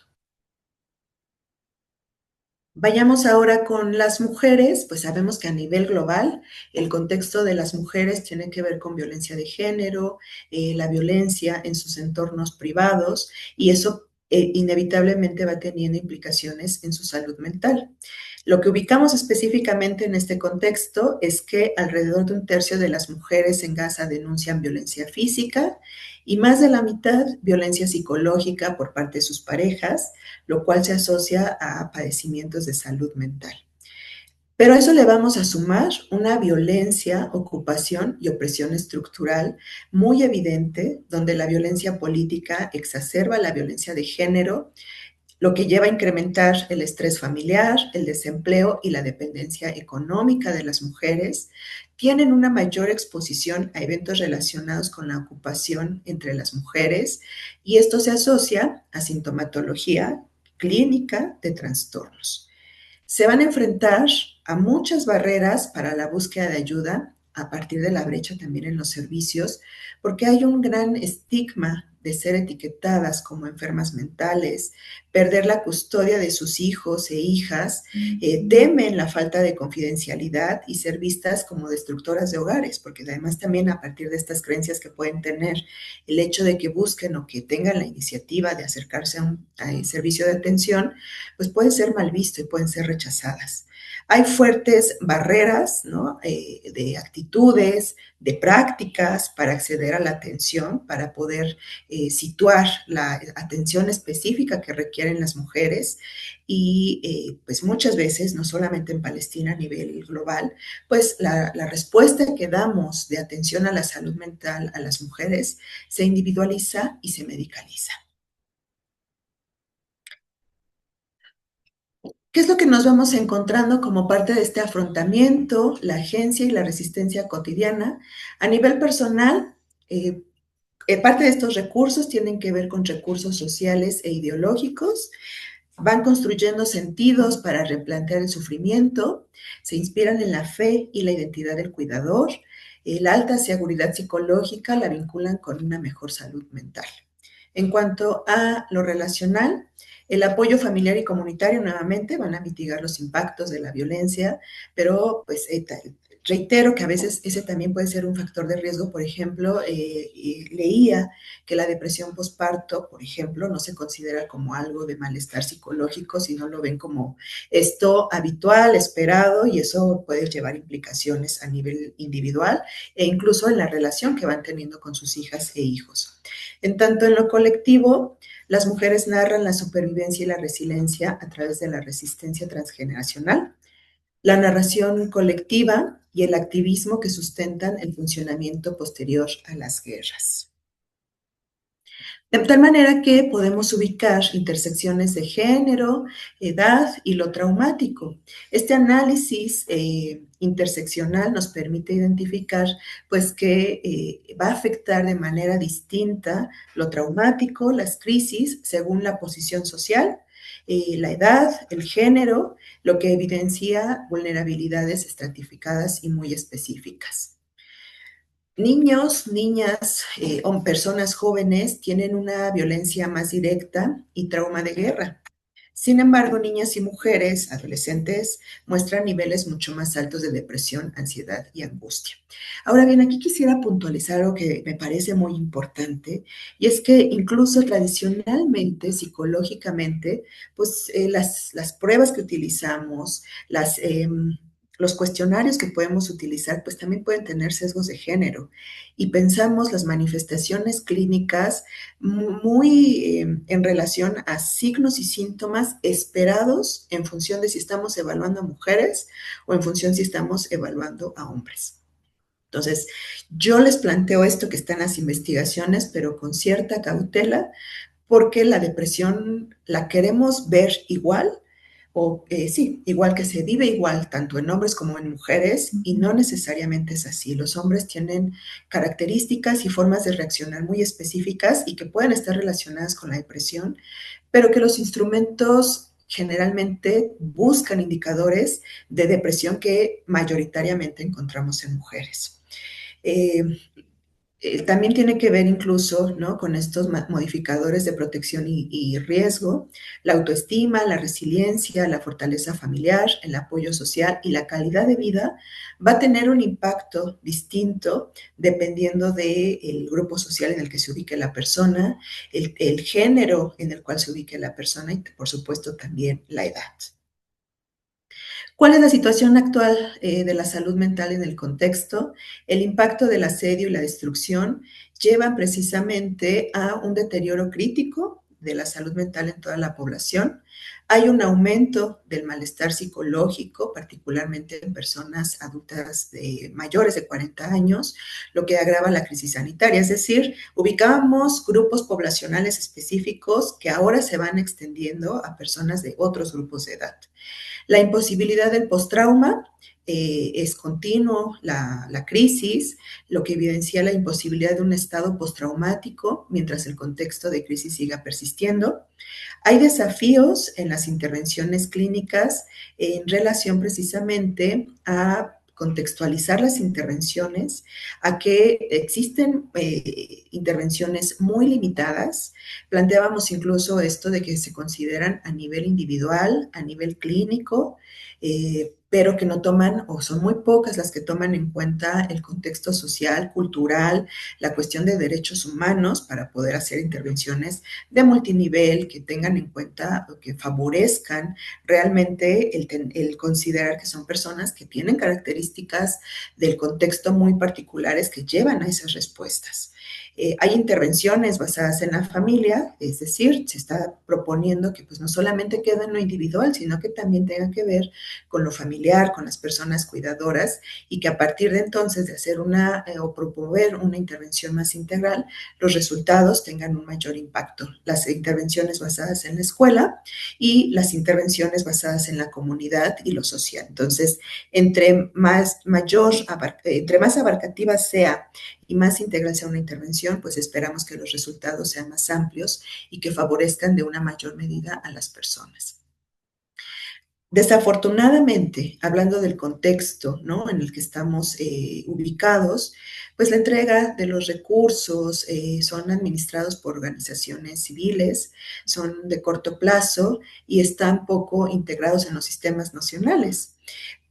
Vayamos ahora con las mujeres, pues sabemos que a nivel global el contexto de las mujeres tiene que ver con violencia de género, la violencia en sus entornos privados y eso inevitablemente va teniendo implicaciones en su salud mental. Lo que ubicamos específicamente en este contexto es que alrededor de un tercio de las mujeres en Gaza denuncian violencia física y más de la mitad violencia psicológica por parte de sus parejas, lo cual se asocia a padecimientos de salud mental. Pero a eso le vamos a sumar una violencia, ocupación y opresión estructural muy evidente, donde la violencia política exacerba la violencia de género, lo que lleva a incrementar el estrés familiar, el desempleo y la dependencia económica de las mujeres, tienen una mayor exposición a eventos relacionados con la ocupación entre las mujeres y esto se asocia a sintomatología clínica de trastornos. Se van a enfrentar a muchas barreras para la búsqueda de ayuda a partir de la brecha también en los servicios, porque hay un gran estigma de ser etiquetadas como enfermas mentales, perder la custodia de sus hijos e hijas, temen la falta de confidencialidad y ser vistas como destructoras de hogares, porque además también a partir de estas creencias que pueden tener, el hecho de que busquen o que tengan la iniciativa de acercarse a un servicio de atención, pues puede ser mal visto y pueden ser rechazadas. Hay fuertes barreras, ¿no? De actitudes, de prácticas para acceder a la atención, para poder situar la atención específica que requieren las mujeres y pues muchas veces, no solamente en Palestina a nivel global, pues la respuesta que damos de atención a la salud mental a las mujeres se individualiza y se medicaliza. ¿Qué es lo que nos vamos encontrando como parte de este afrontamiento, la agencia y la resistencia cotidiana? A nivel personal, parte de estos recursos tienen que ver con recursos sociales e ideológicos, van construyendo sentidos para replantear el sufrimiento, se inspiran en la fe y la identidad del cuidador, la alta seguridad psicológica la vinculan con una mejor salud mental. En cuanto a lo relacional, el apoyo familiar y comunitario nuevamente van a mitigar los impactos de la violencia, pero pues reitero que a veces ese también puede ser un factor de riesgo. Por ejemplo, leía que la depresión postparto, por ejemplo, no se considera como algo de malestar psicológico, sino lo ven como esto habitual, esperado, y eso puede llevar implicaciones a nivel individual e incluso en la relación que van teniendo con sus hijas e hijos. En tanto, en lo colectivo, las mujeres narran la supervivencia y la resiliencia a través de la resistencia transgeneracional, la narración colectiva y el activismo que sustentan el funcionamiento posterior a las guerras. De tal manera que podemos ubicar intersecciones de género, edad y lo traumático. Este análisis interseccional nos permite identificar pues que va a afectar de manera distinta lo traumático, las crisis, según la posición social, la edad, el género, lo que evidencia vulnerabilidades estratificadas y muy específicas. Niños, niñas o personas jóvenes tienen una violencia más directa y trauma de guerra. Sin embargo, niñas y mujeres, adolescentes, muestran niveles mucho más altos de depresión, ansiedad y angustia. Ahora bien, aquí quisiera puntualizar algo que me parece muy importante, y es que incluso tradicionalmente, psicológicamente, pues las pruebas que utilizamos, los cuestionarios que podemos utilizar, pues también pueden tener sesgos de género. Y pensamos las manifestaciones clínicas muy en relación a signos y síntomas esperados en función de si estamos evaluando a mujeres o en función si estamos evaluando a hombres. Entonces, yo les planteo esto que está en las investigaciones, pero con cierta cautela, porque la depresión la queremos ver igual, o sí, igual que se vive igual, tanto en hombres como en mujeres, y no necesariamente es así. Los hombres tienen características y formas de reaccionar muy específicas y que pueden estar relacionadas con la depresión, pero que los instrumentos generalmente buscan indicadores de depresión que mayoritariamente encontramos en mujeres. Eh, también tiene que ver incluso, ¿no?, con estos modificadores de protección y riesgo, la autoestima, la resiliencia, la fortaleza familiar, el apoyo social y la calidad de vida va a tener un impacto distinto dependiendo del grupo social en el que se ubique la persona, el género en el cual se ubique la persona y, por supuesto, también la edad. ¿Cuál es la situación actual de la salud mental en el contexto? El impacto del asedio y la destrucción llevan precisamente a un deterioro crítico de la salud mental en toda la población. Hay un aumento del malestar psicológico, particularmente en personas adultas mayores de 40 años, lo que agrava la crisis sanitaria. Es decir, ubicamos grupos poblacionales específicos que ahora se van extendiendo a personas de otros grupos de edad. La imposibilidad del postrauma es continuo, la crisis, lo que evidencia la imposibilidad de un estado postraumático mientras el contexto de crisis siga persistiendo. Hay desafíos en las intervenciones clínicas en relación precisamente a contextualizar las intervenciones, a que existen intervenciones muy limitadas. Planteábamos incluso esto de que se consideran a nivel individual, a nivel clínico, pero que no toman, o son muy pocas las que toman en cuenta el contexto social, cultural, la cuestión de derechos humanos para poder hacer intervenciones de multinivel que tengan en cuenta o que favorezcan realmente el considerar que son personas que tienen características del contexto muy particulares que llevan a esas respuestas. Hay intervenciones basadas en la familia, es decir, se está proponiendo que pues no solamente quede en lo individual, sino que también tenga que ver con lo familiar, con las personas cuidadoras, y que a partir de entonces de hacer o promover una intervención más integral, los resultados tengan un mayor impacto. Las intervenciones basadas en la escuela y las intervenciones basadas en la comunidad y lo social. Entonces, entre más abarcativa sea y más integral sea una intervención, pues esperamos que los resultados sean más amplios y que favorezcan de una mayor medida a las personas. Desafortunadamente, hablando del contexto, ¿no?, en el que estamos ubicados, pues la entrega de los recursos son administrados por organizaciones civiles, son de corto plazo y están poco integrados en los sistemas nacionales.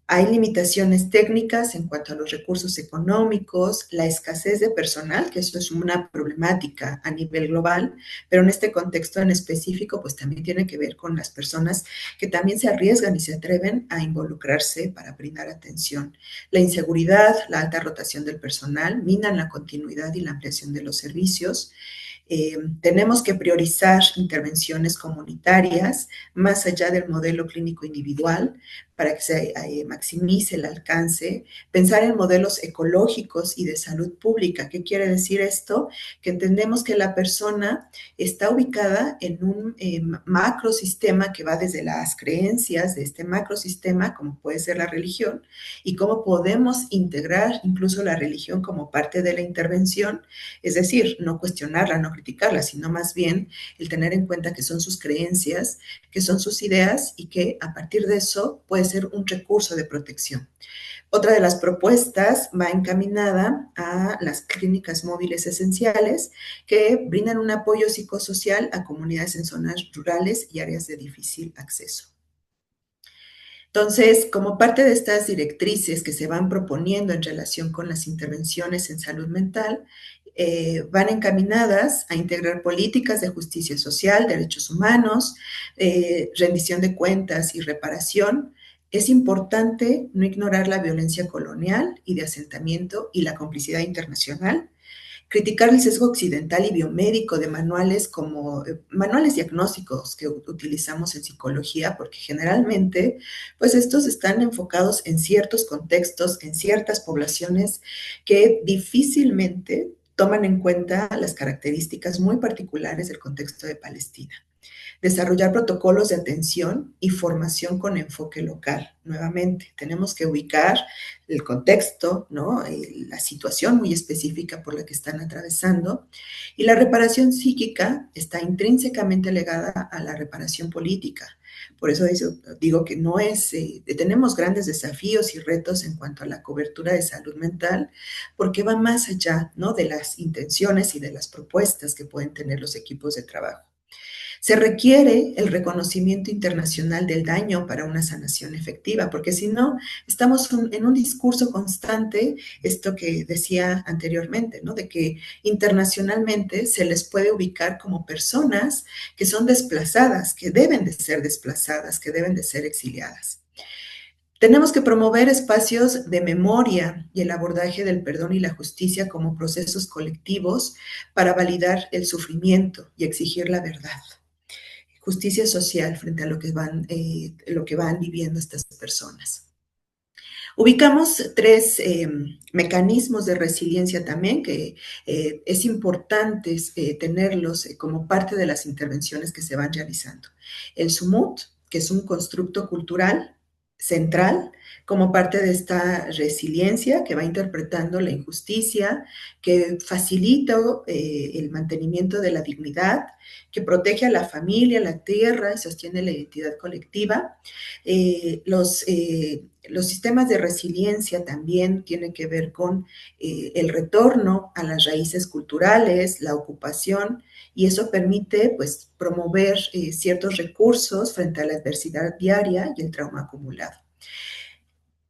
Hay limitaciones técnicas en cuanto a los recursos económicos, la escasez de personal, que eso es una problemática a nivel global, pero en este contexto en específico, pues también tiene que ver con las personas que también se arriesgan y se atreven a involucrarse para brindar atención. La inseguridad, la alta rotación del personal minan la continuidad y la ampliación de los servicios. Tenemos que priorizar intervenciones comunitarias más allá del modelo clínico individual para que se maximice el alcance, pensar en modelos ecológicos y de salud pública. ¿Qué quiere decir esto? Que entendemos que la persona está ubicada en un macrosistema que va desde las creencias de este macrosistema, como puede ser la religión, y cómo podemos integrar incluso la religión como parte de la intervención, es decir, no cuestionarla, no criticarlas, sino más bien el tener en cuenta que son sus creencias, que son sus ideas y que a partir de eso puede ser un recurso de protección. Otra de las propuestas va encaminada a las clínicas móviles esenciales que brindan un apoyo psicosocial a comunidades en zonas rurales y áreas de difícil acceso. Entonces, como parte de estas directrices que se van proponiendo en relación con las intervenciones en salud mental, van encaminadas a integrar políticas de justicia social, derechos humanos, rendición de cuentas y reparación. Es importante no ignorar la violencia colonial y de asentamiento y la complicidad internacional, criticar el sesgo occidental y biomédico de manuales como manuales diagnósticos que utilizamos en psicología, porque generalmente, pues estos están enfocados en ciertos contextos, en ciertas poblaciones que difícilmente toman en cuenta las características muy particulares del contexto de Palestina. Desarrollar protocolos de atención y formación con enfoque local. Nuevamente, tenemos que ubicar el contexto, ¿no? La situación muy específica por la que están atravesando. Y la reparación psíquica está intrínsecamente ligada a la reparación política. Por eso digo que no es, tenemos grandes desafíos y retos en cuanto a la cobertura de salud mental, porque va más allá, ¿no? De las intenciones y de las propuestas que pueden tener los equipos de trabajo. Se requiere el reconocimiento internacional del daño para una sanación efectiva, porque si no, estamos en un discurso constante, esto que decía anteriormente, ¿no? De que internacionalmente se les puede ubicar como personas que son desplazadas, que deben de ser desplazadas, que deben de ser exiliadas. Tenemos que promover espacios de memoria y el abordaje del perdón y la justicia como procesos colectivos para validar el sufrimiento y exigir la verdad. Justicia social frente a lo que van viviendo estas personas. Ubicamos tres mecanismos de resiliencia también que es importante tenerlos como parte de las intervenciones que se van realizando. El SUMUT, que es un constructo cultural central como parte de esta resiliencia que va interpretando la injusticia, que facilita el mantenimiento de la dignidad, que protege a la familia, la tierra y sostiene la identidad colectiva. Los sistemas de resiliencia también tienen que ver con el retorno a las raíces culturales, la ocupación, y eso permite pues, promover ciertos recursos frente a la adversidad diaria y el trauma acumulado.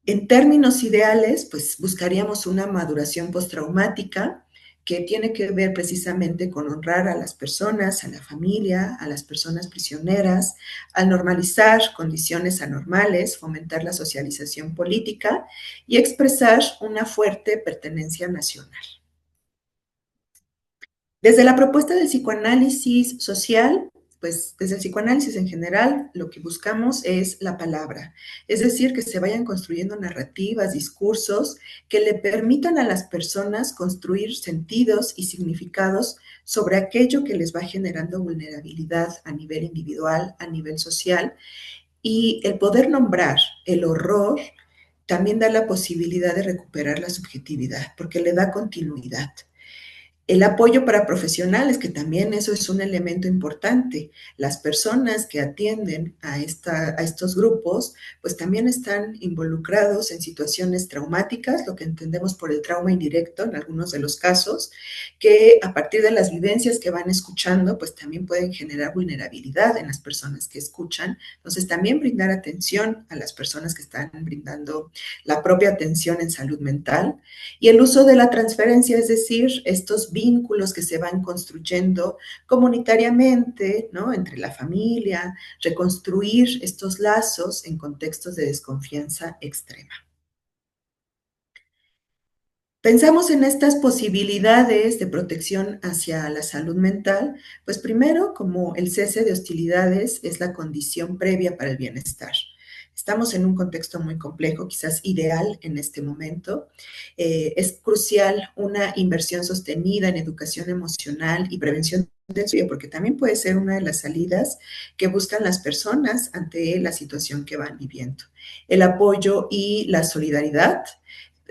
En términos ideales, pues buscaríamos una maduración postraumática que tiene que ver precisamente con honrar a las personas, a la familia, a las personas prisioneras, al normalizar condiciones anormales, fomentar la socialización política y expresar una fuerte pertenencia nacional. Desde la propuesta del psicoanálisis social, pues desde el psicoanálisis en general, lo que buscamos es la palabra, es decir, que se vayan construyendo narrativas, discursos que le permitan a las personas construir sentidos y significados sobre aquello que les va generando vulnerabilidad a nivel individual, a nivel social, y el poder nombrar el horror también da la posibilidad de recuperar la subjetividad, porque le da continuidad. El apoyo para profesionales, que también eso es un elemento importante. Las personas que atienden a estos grupos, pues también están involucrados en situaciones traumáticas, lo que entendemos por el trauma indirecto en algunos de los casos, que a partir de las vivencias que van escuchando, pues también pueden generar vulnerabilidad en las personas que escuchan. Entonces, también brindar atención a las personas que están brindando la propia atención en salud mental. Y el uso de la transferencia, es decir, estos vínculos que se van construyendo comunitariamente, ¿no? Entre la familia, reconstruir estos lazos en contextos de desconfianza extrema. Pensamos en estas posibilidades de protección hacia la salud mental, pues primero, como el cese de hostilidades es la condición previa para el bienestar. Estamos en un contexto muy complejo, quizás ideal en este momento. Es crucial una inversión sostenida en educación emocional y prevención del suicidio, porque también puede ser una de las salidas que buscan las personas ante la situación que van viviendo. El apoyo y la solidaridad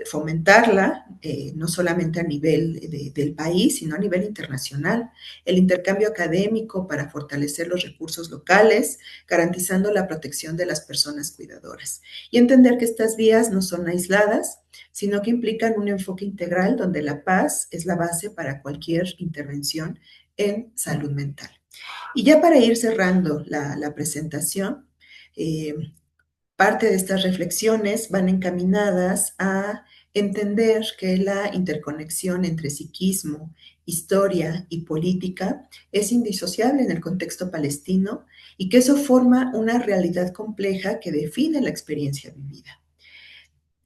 fomentarla, no solamente a nivel del país, sino a nivel internacional. El intercambio académico para fortalecer los recursos locales, garantizando la protección de las personas cuidadoras. Y entender que estas vías no son aisladas, sino que implican un enfoque integral donde la paz es la base para cualquier intervención en salud mental. Y ya para ir cerrando la presentación, eh, parte de estas reflexiones van encaminadas a entender que la interconexión entre psiquismo, historia y política es indisociable en el contexto palestino y que eso forma una realidad compleja que define la experiencia vivida.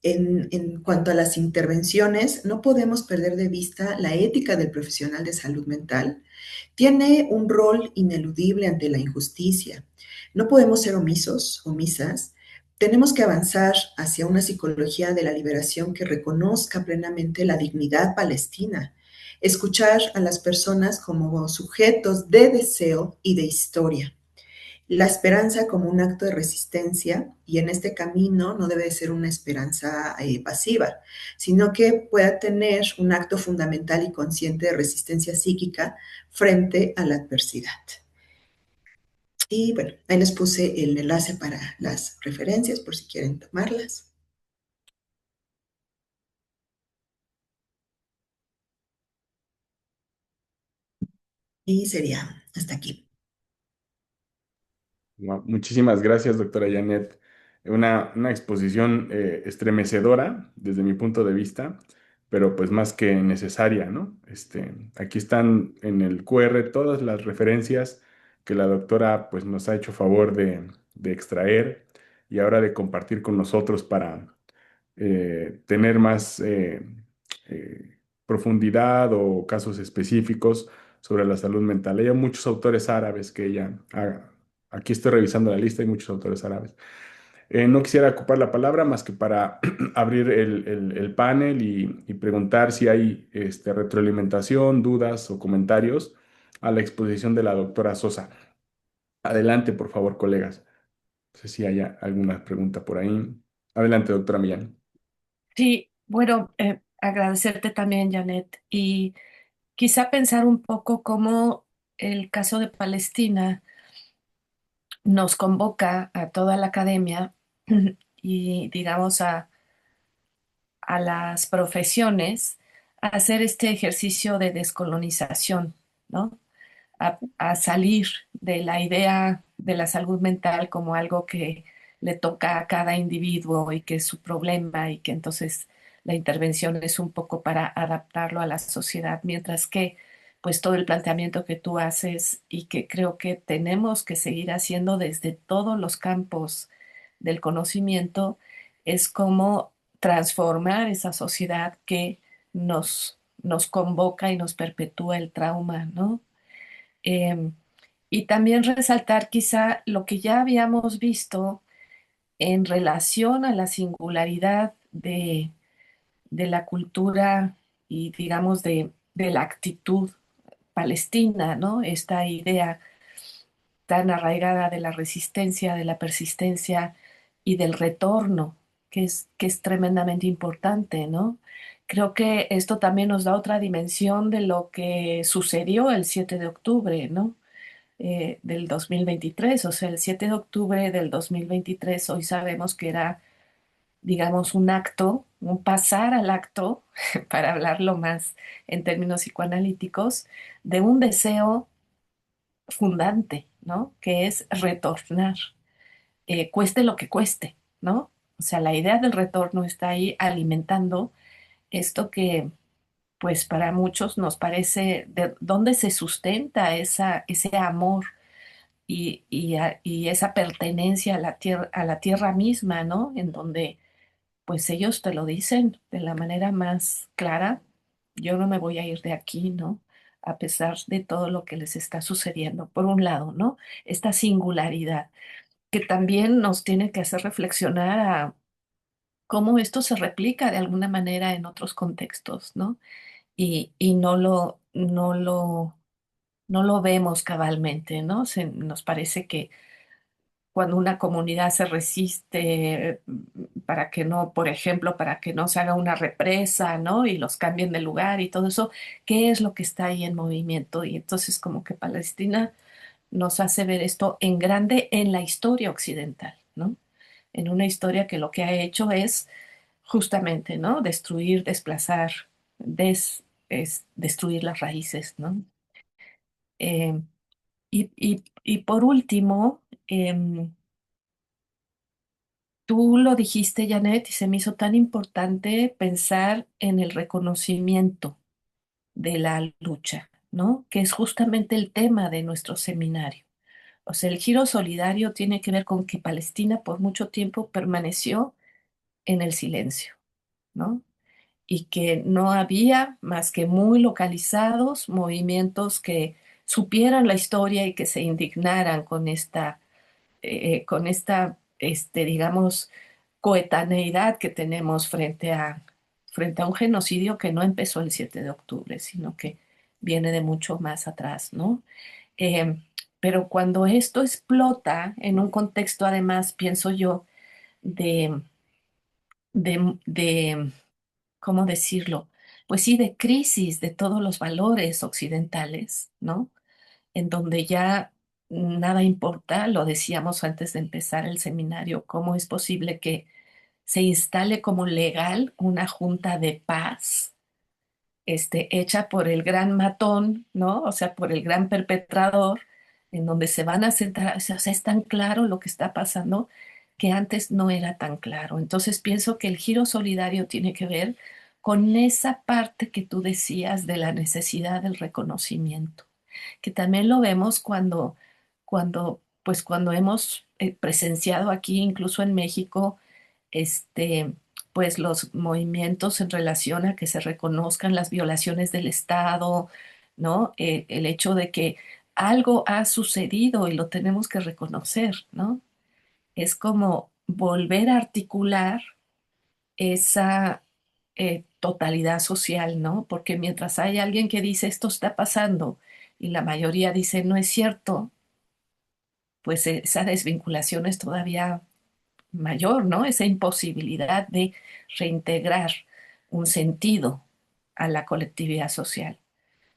En cuanto a las intervenciones, no podemos perder de vista la ética del profesional de salud mental. Tiene un rol ineludible ante la injusticia. No podemos ser omisos, omisas. Tenemos que avanzar hacia una psicología de la liberación que reconozca plenamente la dignidad palestina, escuchar a las personas como sujetos de deseo y de historia, la esperanza como un acto de resistencia, y en este camino no debe ser una esperanza pasiva, sino que pueda tener un acto fundamental y consciente de resistencia psíquica frente a la adversidad. Y bueno, ahí les puse el enlace para las referencias por si quieren tomarlas. Y sería hasta aquí. Muchísimas gracias, doctora Janet. Una exposición estremecedora desde mi punto de vista, pero pues más que necesaria, ¿no? Aquí están en el QR todas las referencias que la doctora pues nos ha hecho favor de extraer y ahora de compartir con nosotros para tener más profundidad o casos específicos sobre la salud mental. Hay muchos autores árabes que aquí estoy revisando la lista, hay muchos autores árabes. No quisiera ocupar la palabra más que para abrir el panel y preguntar si hay retroalimentación, dudas o comentarios a la exposición de la doctora Sosa. Adelante, por favor, colegas. No sé si hay alguna pregunta por ahí. Adelante, doctora Millán. Sí, bueno, agradecerte también, Janet, y quizá pensar un poco cómo el caso de Palestina nos convoca a toda la academia y, digamos, a las profesiones a hacer este ejercicio de descolonización, ¿no? A salir de la idea de la salud mental como algo que le toca a cada individuo y que es su problema y que entonces la intervención es un poco para adaptarlo a la sociedad, mientras que pues todo el planteamiento que tú haces y que creo que tenemos que seguir haciendo desde todos los campos del conocimiento es cómo transformar esa sociedad que nos convoca y nos perpetúa el trauma, ¿no? Em, y también resaltar quizá lo que ya habíamos visto en relación a la singularidad de la cultura y digamos de la actitud palestina, ¿no? Esta idea tan arraigada de la resistencia, de la persistencia y del retorno, que es tremendamente importante, ¿no? Creo que esto también nos da otra dimensión de lo que sucedió el 7 de octubre, ¿no? Del 2023, o sea, el 7 de octubre del 2023, hoy sabemos que era, digamos, un acto, un pasar al acto, para hablarlo más en términos psicoanalíticos, de un deseo fundante, ¿no? Que es retornar, cueste lo que cueste, ¿no? O sea, la idea del retorno está ahí alimentando esto que, pues, para muchos nos parece de dónde se sustenta ese amor y esa pertenencia a la tierra misma, ¿no? En donde, pues, ellos te lo dicen de la manera más clara, yo no me voy a ir de aquí, ¿no? A pesar de todo lo que les está sucediendo. Por un lado, ¿no? Esta singularidad que también nos tiene que hacer reflexionar a cómo esto se replica de alguna manera en otros contextos, ¿no? Y no lo vemos cabalmente, ¿no? Nos parece que cuando una comunidad se resiste para que no, por ejemplo, para que no se haga una represa, ¿no? Y los cambien de lugar y todo eso, ¿qué es lo que está ahí en movimiento? Y entonces como que Palestina nos hace ver esto en grande en la historia occidental, ¿no? En una historia que lo que ha hecho es justamente, ¿no? Destruir, desplazar, destruir las raíces, ¿no? Eh, y por último, tú lo dijiste, Janet, y se me hizo tan importante pensar en el reconocimiento de la lucha, ¿no? Que es justamente el tema de nuestro seminario. O sea, el giro solidario tiene que ver con que Palestina por mucho tiempo permaneció en el silencio, ¿no? Y que no había más que muy localizados movimientos que supieran la historia y que se indignaran con esta, digamos, coetaneidad que tenemos frente a un genocidio que no empezó el 7 de octubre, sino que viene de mucho más atrás, ¿no? Eh, pero cuando esto explota en un contexto, además, pienso yo, de, de ¿cómo decirlo? Pues sí, de crisis de todos los valores occidentales, ¿no? En donde ya nada importa, lo decíamos antes de empezar el seminario, cómo es posible que se instale como legal una junta de paz, hecha por el gran matón, ¿no? O sea, por el gran perpetrador, en donde se van a sentar, o sea, es tan claro lo que está pasando que antes no era tan claro. Entonces pienso que el giro solidario tiene que ver con esa parte que tú decías de la necesidad del reconocimiento, que también lo vemos cuando hemos presenciado aquí, incluso en México, este, pues los movimientos en relación a que se reconozcan las violaciones del Estado, ¿no? El hecho de que algo ha sucedido y lo tenemos que reconocer, ¿no? Es como volver a articular esa totalidad social, ¿no? Porque mientras hay alguien que dice esto está pasando y la mayoría dice no es cierto, pues esa desvinculación es todavía mayor, ¿no? Esa imposibilidad de reintegrar un sentido a la colectividad social.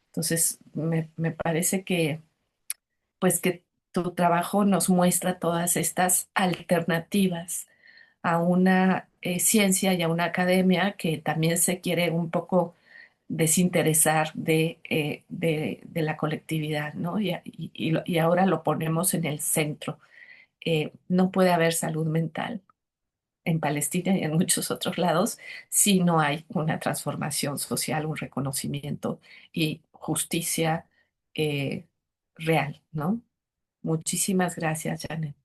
Entonces, me parece que, pues, que tu trabajo nos muestra todas estas alternativas a una ciencia y a una academia que también se quiere un poco desinteresar de la colectividad, ¿no? Y ahora lo ponemos en el centro. No puede haber salud mental en Palestina y en muchos otros lados si no hay una transformación social, un reconocimiento y justicia eh, real, ¿no? Muchísimas gracias, Janet.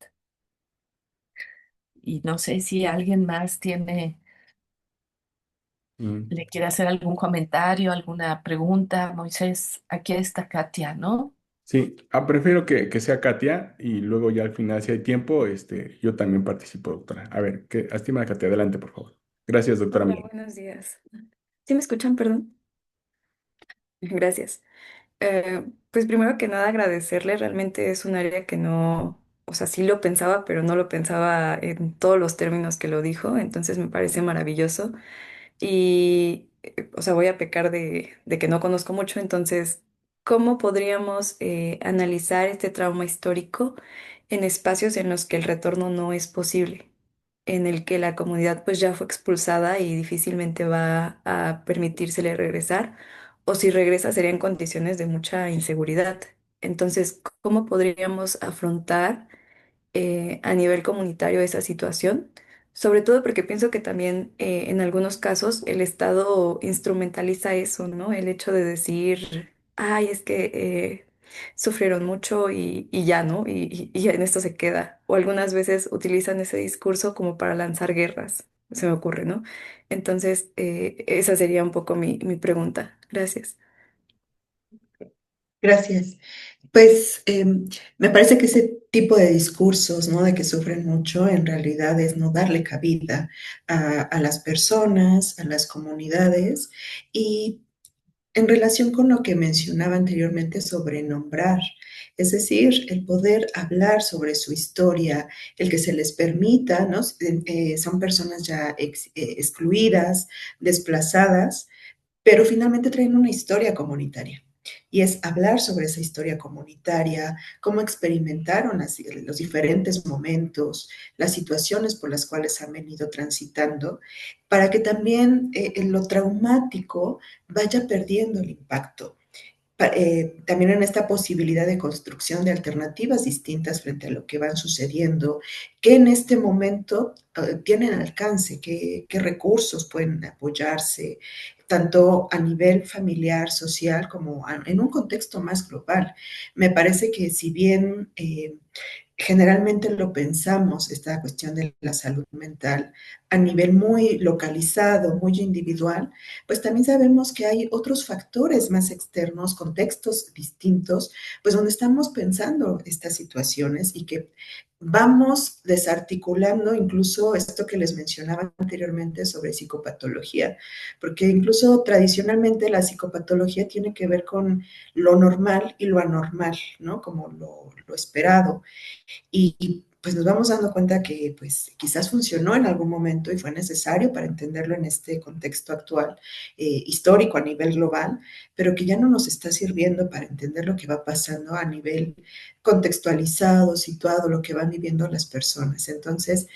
Y no sé si alguien más Mm. le quiere hacer algún comentario, alguna pregunta. Moisés, aquí está Katia, ¿no? Sí, prefiero que sea Katia y luego ya al final, si hay tiempo, yo también participo, doctora. A ver, estimada Katia, adelante, por favor. Gracias, doctora Hola, Miguel. buenos días. ¿Sí me escuchan? Perdón. Gracias. Pues primero que nada agradecerle, realmente es un área que no, o sea, sí lo pensaba, pero no lo pensaba en todos los términos que lo dijo, entonces me parece maravilloso. Y, o sea, voy a pecar de que no conozco mucho, entonces, ¿cómo podríamos analizar este trauma histórico en espacios en los que el retorno no es posible? En el que la comunidad pues ya fue expulsada y difícilmente va a permitírsele regresar, o si regresa sería en condiciones de mucha inseguridad. Entonces, ¿cómo podríamos afrontar a nivel comunitario esa situación? Sobre todo porque pienso que también en algunos casos el Estado instrumentaliza eso, ¿no? El hecho de decir, ay, es que sufrieron mucho y ya, ¿no? Y en esto se queda. O algunas veces utilizan ese discurso como para lanzar guerras, se me ocurre, ¿no? Entonces, esa sería un poco mi pregunta. Gracias. Gracias. Pues me parece que ese tipo de discursos, ¿no? De que sufren mucho, en realidad es no darle cabida a las personas, a las comunidades y en relación con lo que mencionaba anteriormente sobre nombrar, es decir, el poder hablar sobre su historia, el que se les permita, ¿no? Son personas ya excluidas, desplazadas, pero finalmente traen una historia comunitaria. Y es hablar sobre esa historia comunitaria, cómo experimentaron los diferentes momentos, las situaciones por las cuales han venido transitando, para que también en lo traumático vaya perdiendo el impacto. También en esta posibilidad de construcción de alternativas distintas frente a lo que van sucediendo, que en este momento tienen alcance, qué recursos pueden apoyarse, tanto a nivel familiar, social, como en un contexto más global. Me parece que si bien generalmente lo pensamos, esta cuestión de la salud mental, a nivel muy localizado, muy individual, pues también sabemos que hay otros factores más externos, contextos distintos, pues donde estamos pensando estas situaciones y que vamos desarticulando incluso esto que les mencionaba anteriormente sobre psicopatología, porque incluso tradicionalmente la psicopatología tiene que ver con lo normal y lo anormal, ¿no? Como lo esperado. Pues nos vamos dando cuenta que pues quizás funcionó en algún momento y fue necesario para entenderlo en este contexto actual, histórico a nivel global, pero que ya no nos está sirviendo para entender lo que va pasando a nivel contextualizado, situado, lo que van viviendo las personas. Entonces,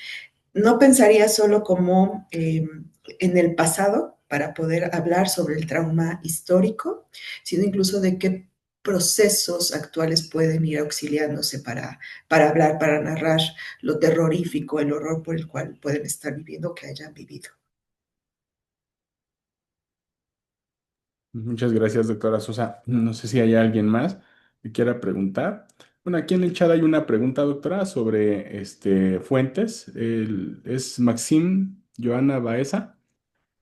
no pensaría solo como en el pasado para poder hablar sobre el trauma histórico, sino incluso de qué procesos actuales pueden ir auxiliándose para hablar, para narrar lo terrorífico, el horror por el cual pueden estar viviendo o que hayan vivido. Muchas gracias, doctora Sosa. No sé si hay alguien más que quiera preguntar. Bueno, aquí en el chat hay una pregunta, doctora, sobre fuentes. Es Maxim Joana Baeza.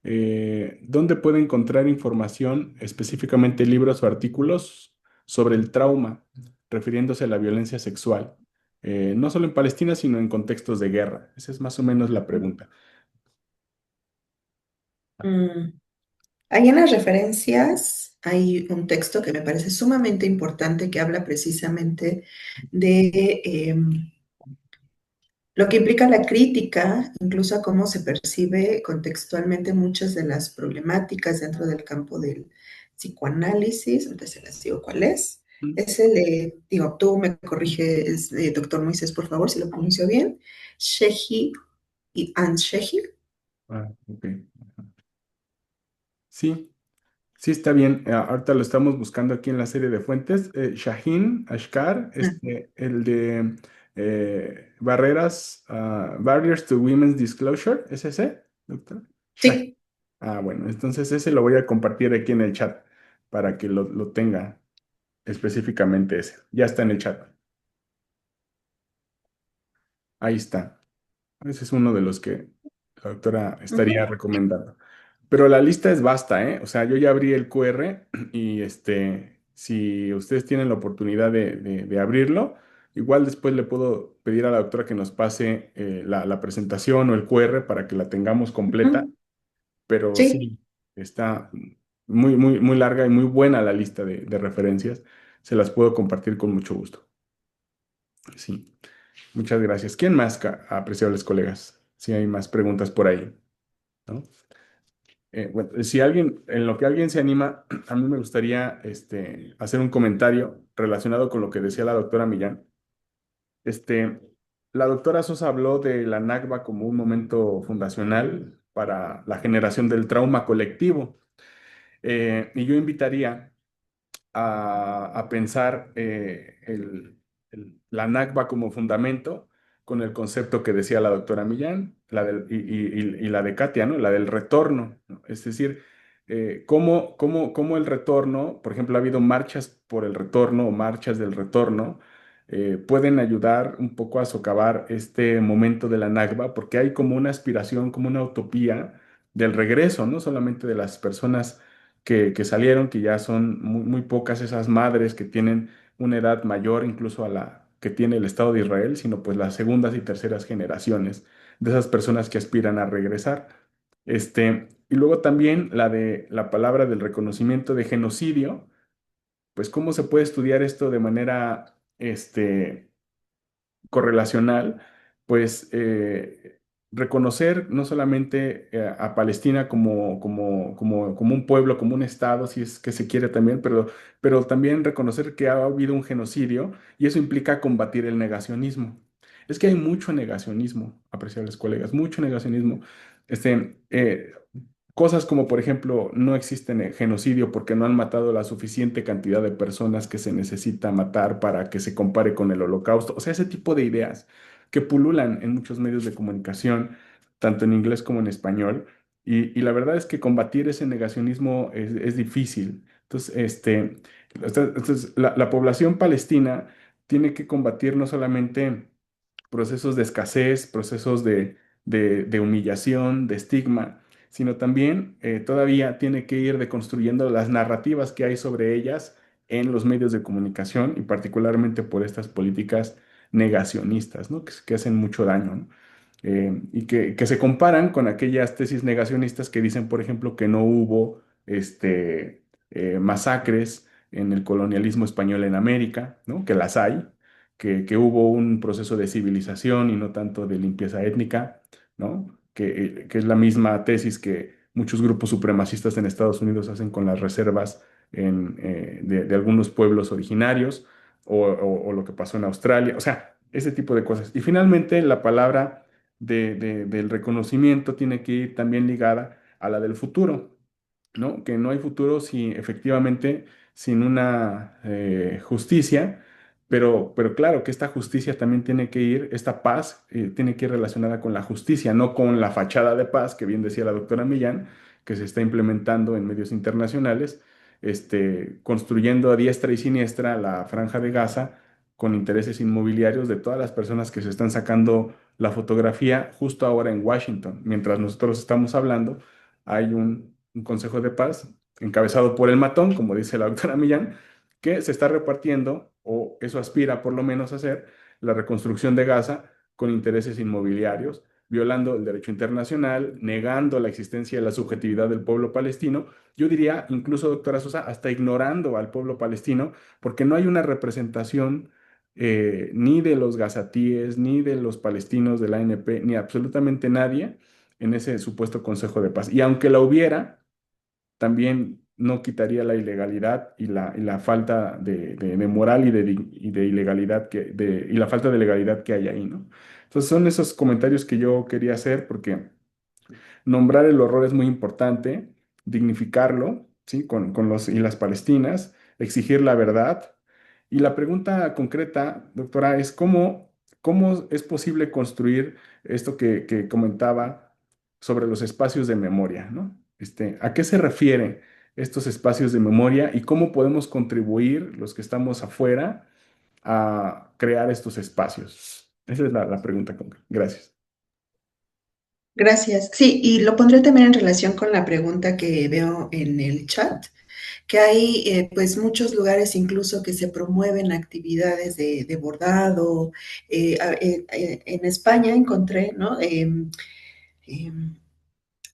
¿Dónde puede encontrar información, específicamente libros o artículos sobre el trauma, refiriéndose a la violencia sexual? No solo en Palestina, sino en contextos de guerra. Esa es más o menos la pregunta. Mm. Ahí en las referencias hay un texto que me parece sumamente importante que habla precisamente de lo que implica la crítica, incluso a cómo se percibe contextualmente muchas de las problemáticas dentro del campo del psicoanálisis. Entonces se las digo cuál es. Mm. Es el, digo, tú me corriges, doctor Moisés, por favor, si lo pronuncio bien. Shehi y Anne Shehi. Ah, ok. Sí. Sí, está bien. Ahorita lo estamos buscando aquí en la serie de fuentes. Shaheen Ashkar, el de Barriers to Women's Disclosure, ¿es ese, doctor? Sí. Bueno, entonces ese lo voy a compartir aquí en el chat para que lo tenga específicamente ese. Ya está en el chat. Ahí está. Ese es uno de los que la doctora estaría Ujú, recomendando. Pero la lista es vasta, ¿eh? O sea, yo ya abrí el QR y si ustedes tienen la oportunidad de abrirlo, igual después le puedo pedir a la doctora que nos pase la presentación o el QR para que la tengamos completa. ujú. Pero Sí. sí, está muy, muy, muy larga y muy buena la lista de referencias. Se las puedo compartir con mucho gusto. Sí. Muchas gracias. ¿Quién más, apreciables colegas? Si hay más preguntas por ahí, ¿no? Bueno, si alguien, en lo que alguien se anima, a mí me gustaría hacer un comentario relacionado con lo que decía la doctora Millán. Este, la doctora Sosa habló de la NACBA como un momento fundacional para la generación del trauma colectivo. Y yo invitaría a pensar la NACBA como fundamento con el concepto que decía la doctora Millán y la de Katia, ¿no? La del retorno, ¿no? Es decir, cómo el retorno, por ejemplo, ha habido marchas por el retorno o marchas del retorno, pueden ayudar un poco a socavar este momento de la NACBA, porque hay como una aspiración, como una utopía del regreso, no solamente de las personas que salieron, que ya son muy, muy pocas esas madres que tienen una edad mayor incluso a la que tiene el Estado de Israel, sino pues las segundas y terceras generaciones de esas personas que aspiran a regresar. Y luego también la de la palabra del reconocimiento de genocidio, pues cómo se puede estudiar esto de manera, correlacional, pues reconocer no solamente a Palestina como un pueblo, como un estado, si es que se quiere también, pero también reconocer que ha habido un genocidio y eso implica combatir el negacionismo. Es que hay mucho negacionismo, apreciables colegas, mucho negacionismo. Cosas como, por ejemplo, no existen genocidio porque no han matado la suficiente cantidad de personas que se necesita matar para que se compare con el holocausto. O sea, ese tipo de ideas que pululan en muchos medios de comunicación, tanto en inglés como en español. Y la verdad es que combatir ese negacionismo es difícil. Entonces, la población palestina tiene que combatir no solamente procesos de escasez, procesos de humillación, de estigma, sino también todavía tiene que ir deconstruyendo las narrativas que hay sobre ellas en los medios de comunicación y particularmente por estas políticas negacionistas, ¿no? Que hacen mucho daño, ¿no? Y que se comparan con aquellas tesis negacionistas que dicen, por ejemplo, que no hubo masacres en el colonialismo español en América, ¿no? Que las hay, que hubo un proceso de civilización y no tanto de limpieza étnica, ¿no? Que es la misma tesis que muchos grupos supremacistas en Estados Unidos hacen con las reservas de algunos pueblos originarios o lo que pasó en Australia, o sea, ese tipo de cosas. Y finalmente, la palabra del reconocimiento tiene que ir también ligada a la del futuro, ¿no? Que no hay futuro si efectivamente sin una justicia, pero claro que esta justicia también tiene que ir, esta paz tiene que ir relacionada con la justicia, no con la fachada de paz, que bien decía la doctora Millán, que se está implementando en medios internacionales, construyendo a diestra y siniestra la franja de Gaza con intereses inmobiliarios de todas las personas que se están sacando la fotografía justo ahora en Washington. Mientras nosotros estamos hablando, hay un consejo de paz encabezado por el matón, como dice la doctora Millán, que se está repartiendo, o eso aspira por lo menos a hacer, la reconstrucción de Gaza con intereses inmobiliarios, violando el derecho internacional, negando la existencia de la subjetividad del pueblo palestino. Yo diría, incluso, doctora Sosa, hasta ignorando al pueblo palestino, porque no hay una representación ni de los gazatíes, ni de los palestinos de la ANP, ni absolutamente nadie en ese supuesto Consejo de Paz. Y aunque la hubiera, también no quitaría la ilegalidad y la falta de moral y de ilegalidad y la falta de legalidad que hay ahí, ¿no? Entonces son esos comentarios que yo quería hacer porque nombrar el horror es muy importante, dignificarlo, ¿sí? Con los y las palestinas, exigir la verdad. Y la pregunta concreta, doctora, es cómo es posible construir esto que comentaba sobre los espacios de memoria, ¿no? ¿A qué se refiere estos espacios de memoria y cómo podemos contribuir los que estamos afuera a crear estos espacios? Esa es la pregunta concreta. Gracias. Gracias. Sí, y lo pondré también en relación con la pregunta que veo en el chat, que hay pues muchos lugares incluso que se promueven actividades de bordado. En España encontré, ¿no? Em,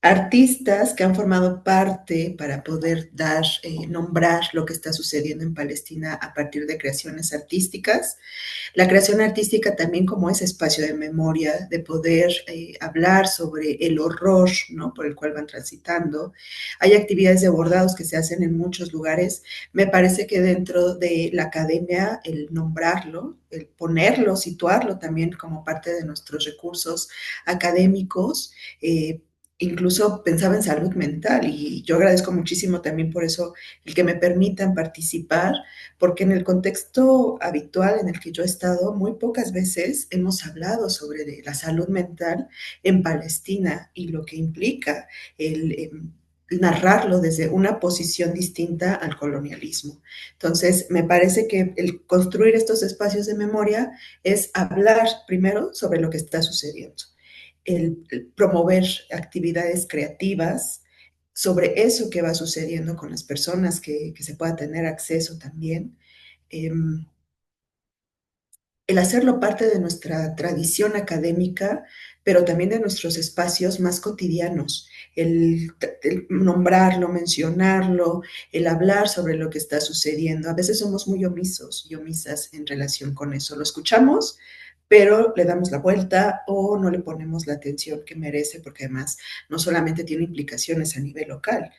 artistas que han formado parte para poder dar, nombrar lo que está sucediendo en Palestina a partir de creaciones artísticas. La creación artística también como ese espacio de memoria, de poder hablar sobre el horror, ¿no? Por el cual van transitando. Hay actividades de bordados que se hacen en muchos lugares. Me parece que dentro de la academia el nombrarlo, el ponerlo, situarlo también como parte de nuestros recursos académicos, incluso pensaba en salud mental y yo agradezco muchísimo también por eso el que me permitan participar, porque en el contexto habitual en el que yo he estado, muy pocas veces hemos hablado sobre la salud mental en Palestina y lo que implica el narrarlo desde una posición distinta al colonialismo. Entonces, me parece que el construir estos espacios de memoria es hablar primero sobre lo que está sucediendo, el promover actividades creativas sobre eso que va sucediendo con las personas, que se pueda tener acceso también. Eh, el hacerlo parte de nuestra tradición académica pero también de nuestros espacios más cotidianos, el nombrarlo, mencionarlo, el hablar sobre lo que está sucediendo. A veces somos muy omisos y omisas en relación con eso. Lo escuchamos, pero le damos la vuelta o no le ponemos la atención que merece, porque además no solamente tiene implicaciones a nivel local,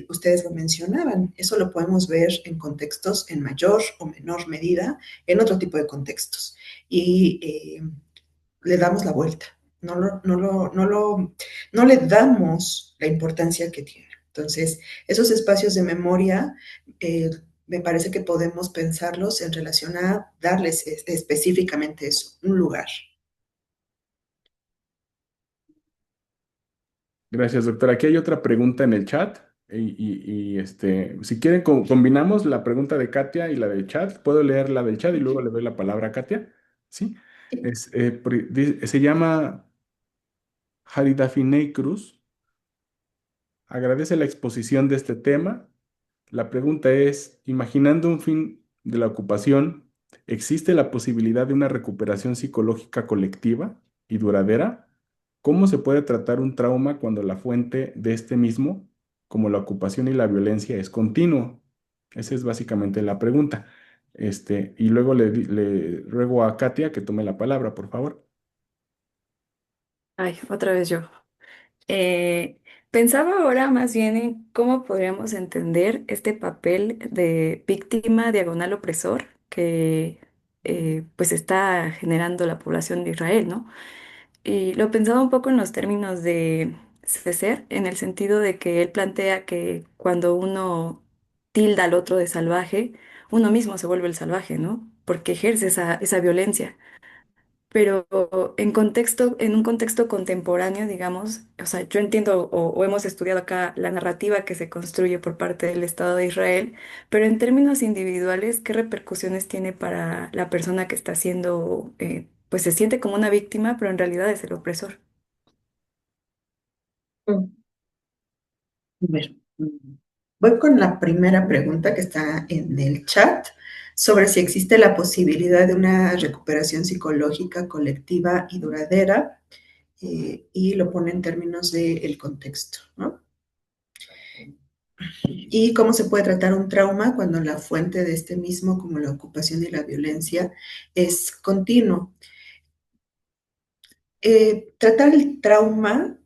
ustedes lo mencionaban, eso lo podemos ver en contextos en mayor o menor medida, en otro tipo de contextos. Y le damos la vuelta, no le damos la importancia que tiene. Entonces, esos espacios de memoria, me parece que podemos pensarlos en relación a darles específicamente eso, un lugar. Gracias, doctora. Aquí hay otra pregunta en el chat. Si quieren, combinamos la pregunta de Katia y la del chat. Puedo leer la del chat y luego le doy la palabra a Katia. ¿Sí? Se llama Haridafinei Cruz. Agradece la exposición de este tema. La pregunta es, imaginando un fin de la ocupación, ¿existe la posibilidad de una recuperación psicológica colectiva y duradera? ¿Cómo se puede tratar un trauma cuando la fuente de este mismo, como la ocupación y la violencia, es continuo? Esa es básicamente la pregunta. Y luego le ruego a Katia que tome la palabra, por favor. Ay, otra vez yo. Eh, Pensaba ahora más bien en cómo podríamos entender este papel de víctima diagonal opresor que pues está generando la población de Israel, ¿no? Y lo pensaba un poco en los términos de Césaire, en el sentido de que él plantea que cuando uno tilda al otro de salvaje, uno mismo se vuelve el salvaje, ¿no? Porque ejerce esa violencia. Pero en un contexto contemporáneo, digamos, o sea, yo entiendo o hemos estudiado acá la narrativa que se construye por parte del Estado de Israel, pero en términos individuales, ¿qué repercusiones tiene para la persona que está siendo, pues se siente como una víctima, pero en realidad es el opresor? A ver, voy con la primera pregunta que está en el chat sobre si existe la posibilidad de una recuperación psicológica colectiva y duradera, y lo pone en términos del contexto, ¿no? Y cómo se puede tratar un trauma cuando la fuente de este mismo, como la ocupación y la violencia, es continuo. Tratar el trauma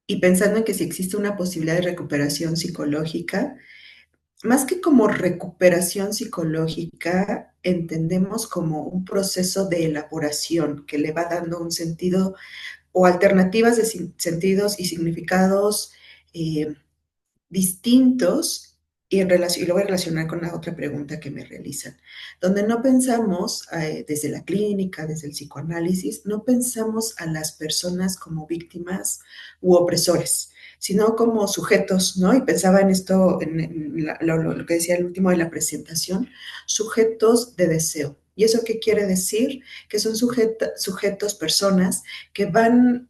y pensando en que si existe una posibilidad de recuperación psicológica, más que como recuperación psicológica, entendemos como un proceso de elaboración que le va dando un sentido o alternativas de sentidos y significados eh, distintos y, y lo voy a relacionar con la otra pregunta que me realizan, donde no pensamos desde la clínica, desde el psicoanálisis, no pensamos a las personas como víctimas u opresores, sino como sujetos, ¿no? Y pensaba en esto, lo que decía el último de la presentación, sujetos de deseo. ¿Y eso qué quiere decir? Que son sujetos, personas que van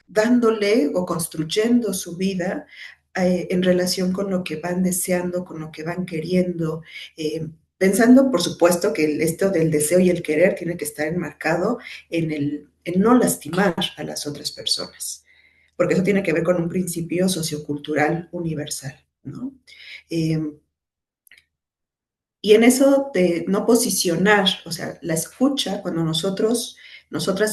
dándole o construyendo su vida en relación con lo que van deseando, con lo que van queriendo, pensando, por supuesto, que esto del deseo y el querer tiene que estar enmarcado en no lastimar a las otras personas, porque eso tiene que ver con un principio sociocultural universal, ¿no? Eh, y en eso de no posicionar, o sea, la escucha, cuando nosotras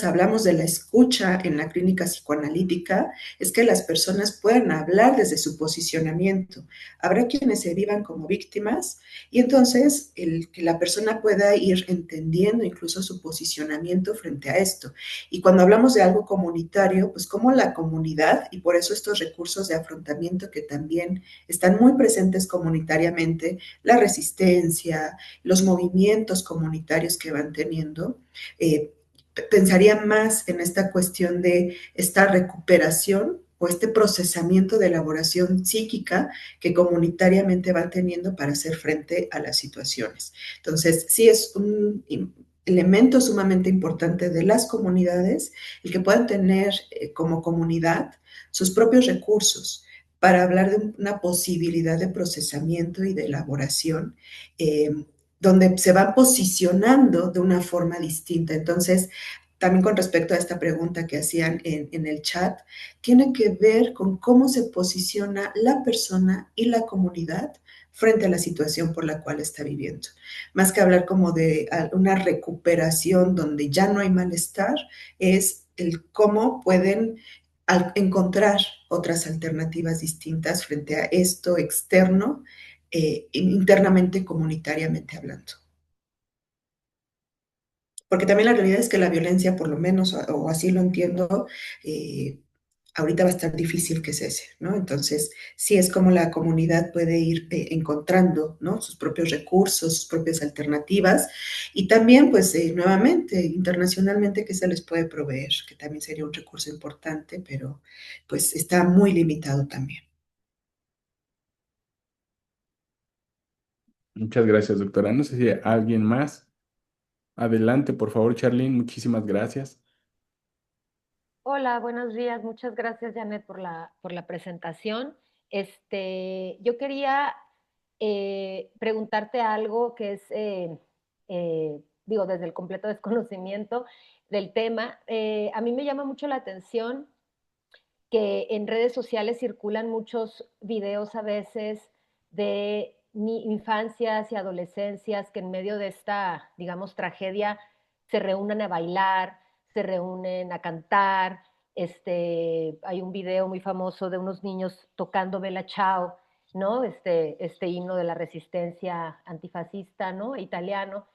hablamos de la escucha en la clínica psicoanalítica, es que las personas puedan hablar desde su posicionamiento. Habrá quienes se vivan como víctimas y entonces que la persona pueda ir entendiendo incluso su posicionamiento frente a esto. Y cuando hablamos de algo comunitario, pues como la comunidad, y por eso estos recursos de afrontamiento que también están muy presentes comunitariamente, la resistencia, los movimientos comunitarios que van teniendo. Pensaría más en esta cuestión de esta recuperación o este procesamiento de elaboración psíquica que comunitariamente van teniendo para hacer frente a las situaciones. Entonces, sí es un elemento sumamente importante de las comunidades el que puedan tener como comunidad sus propios recursos para hablar de una posibilidad de procesamiento y de elaboración, donde se van posicionando de una forma distinta. Entonces, también con respecto a esta pregunta que hacían en el chat, tiene que ver con cómo se posiciona la persona y la comunidad frente a la situación por la cual está viviendo. Más que hablar como de una recuperación donde ya no hay malestar, es el cómo pueden encontrar otras alternativas distintas frente a esto externo, internamente, comunitariamente hablando. Porque también la realidad es que la violencia, por lo menos, o así lo entiendo, eh, ahorita va a estar difícil que cese, ¿no? Entonces, sí es como la comunidad puede ir encontrando, ¿no? Sus propios recursos, sus propias alternativas, y también, pues, nuevamente, internacionalmente, que se les puede proveer, que también sería un recurso importante, pero pues está muy limitado también. Muchas gracias, doctora. No sé si hay alguien más. Adelante, por favor, Charlene. Muchísimas gracias. Hola, buenos días. Muchas gracias, Janet, por la presentación. Yo quería preguntarte algo que es, digo, desde el completo desconocimiento del tema. A mí me llama mucho la atención que en redes sociales circulan muchos videos a veces de infancias y adolescencias que en medio de esta, digamos, tragedia se reúnen a bailar, se reúnen a cantar. Hay un video muy famoso de unos niños tocando Bella Ciao, ¿no? Este himno de la resistencia antifascista, ¿no? Italiano.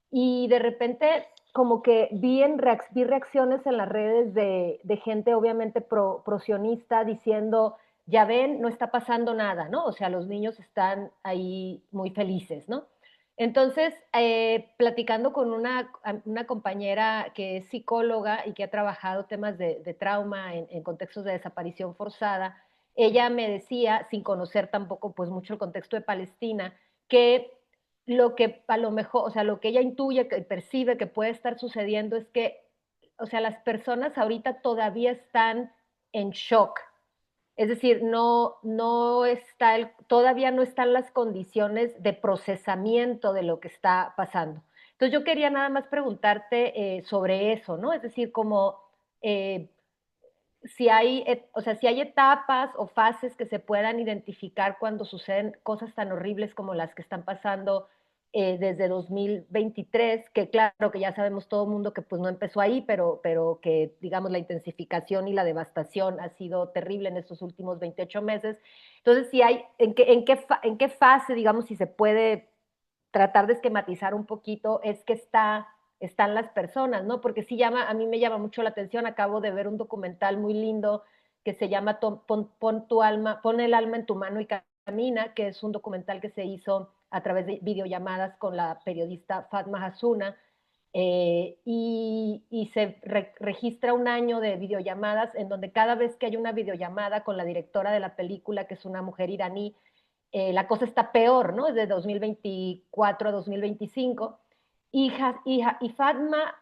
Y de repente como que vi reacciones en las redes de gente obviamente sionista diciendo, ya ven, no está pasando nada, ¿no? O sea, los niños están ahí muy felices, ¿no? Entonces, platicando con una compañera que es psicóloga y que ha trabajado temas de trauma en contextos de desaparición forzada, ella me decía, sin conocer tampoco pues mucho el contexto de Palestina, que lo que a lo mejor, o sea, lo que ella intuye, que percibe que puede estar sucediendo es que, o sea, las personas ahorita todavía están en shock. Es decir, todavía no están las condiciones de procesamiento de lo que está pasando. Entonces yo quería nada más preguntarte sobre eso, ¿no? Es decir, como eh, si hay, o sea, si hay etapas o fases que se puedan identificar cuando suceden cosas tan horribles como las que están pasando desde 2023, que claro que ya sabemos todo el mundo que pues no empezó ahí, pero que digamos la intensificación y la devastación ha sido terrible en estos últimos 28 meses. Entonces, si hay, en qué fase, digamos, si se puede tratar de esquematizar un poquito, es que están las personas, ¿no? Porque sí a mí me llama mucho la atención, acabo de ver un documental muy lindo que se llama Pon el alma en tu mano y camina, que es un documental que se hizo a través de videollamadas con la periodista Fatma Hasuna, y se registra un año de videollamadas en donde cada vez que hay una videollamada con la directora de la película, que es una mujer iraní, la cosa está peor, ¿no? Es de 2024 a 2025. Y Fatma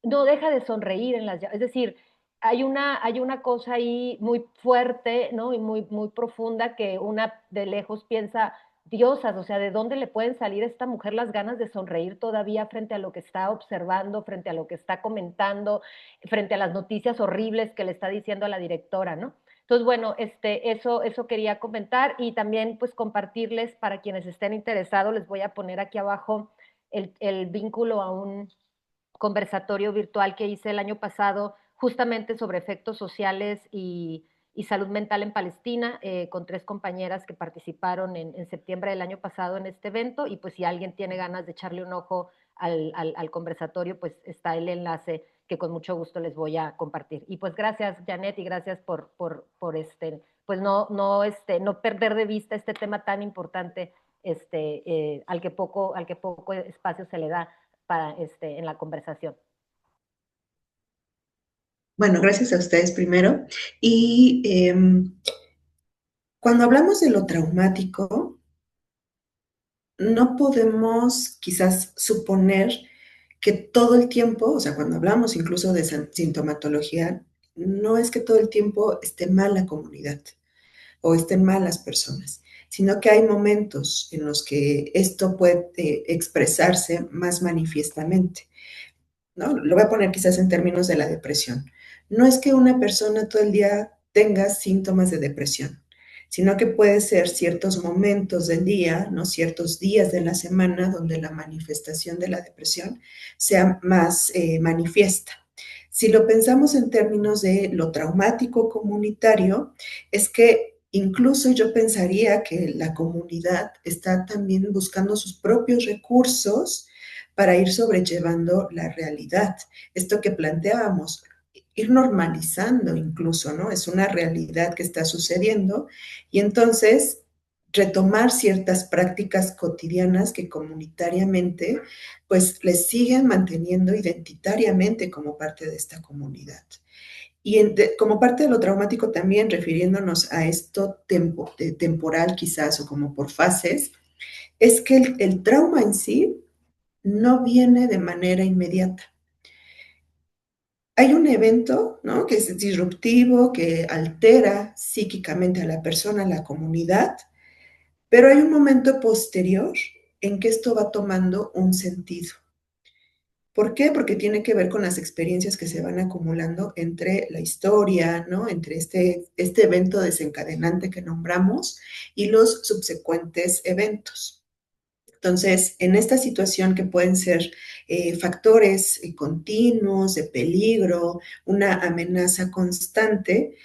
no deja de sonreír es decir, hay una cosa ahí muy fuerte, ¿no? Y muy profunda que una de lejos piensa, diosas, o sea, ¿de dónde le pueden salir a esta mujer las ganas de sonreír todavía frente a lo que está observando, frente a lo que está comentando, frente a las noticias horribles que le está diciendo a la directora, ¿no? Entonces, bueno, eso quería comentar y también pues compartirles para quienes estén interesados, les voy a poner aquí abajo el vínculo a un conversatorio virtual que hice el año pasado justamente sobre efectos sociales y salud mental en Palestina, con 3 compañeras que participaron en septiembre del año pasado en este evento, y pues si alguien tiene ganas de echarle un ojo al conversatorio, pues está el enlace que con mucho gusto les voy a compartir. Y pues gracias, Janet, y gracias por pues no perder de vista este tema tan importante, al que poco espacio se le da en la conversación. Bueno, gracias a ustedes primero. Y cuando hablamos de lo traumático, no podemos quizás suponer que todo el tiempo, o sea, cuando hablamos incluso de sintomatología, no es que todo el tiempo esté mal la comunidad o estén mal las personas, sino que hay momentos en los que esto puede expresarse más manifiestamente. ¿no? Lo voy a poner quizás en términos de la depresión. No es que una persona todo el día tenga síntomas de depresión, sino que puede ser ciertos momentos del día, ¿no? Ciertos días de la semana donde la manifestación de la depresión sea más manifiesta. Si lo pensamos en términos de lo traumático comunitario, es que incluso yo pensaría que la comunidad está también buscando sus propios recursos para ir sobrellevando la realidad. Esto que planteábamos, ir normalizando incluso, ¿no? Es una realidad que está sucediendo y entonces retomar ciertas prácticas cotidianas que comunitariamente pues les siguen manteniendo identitariamente como parte de esta comunidad. Y como parte de lo traumático también, refiriéndonos a esto temporal quizás o como por fases, es que el trauma en sí no viene de manera inmediata. Hay un evento, ¿no? Que es disruptivo, que altera psíquicamente a la persona, a la comunidad, pero hay un momento posterior en que esto va tomando un sentido. ¿Por qué? Porque tiene que ver con las experiencias que se van acumulando entre la historia, ¿no? Entre este evento desencadenante que nombramos y los subsecuentes eventos. Entonces, en esta situación que pueden ser factores continuos de peligro, una amenaza constante,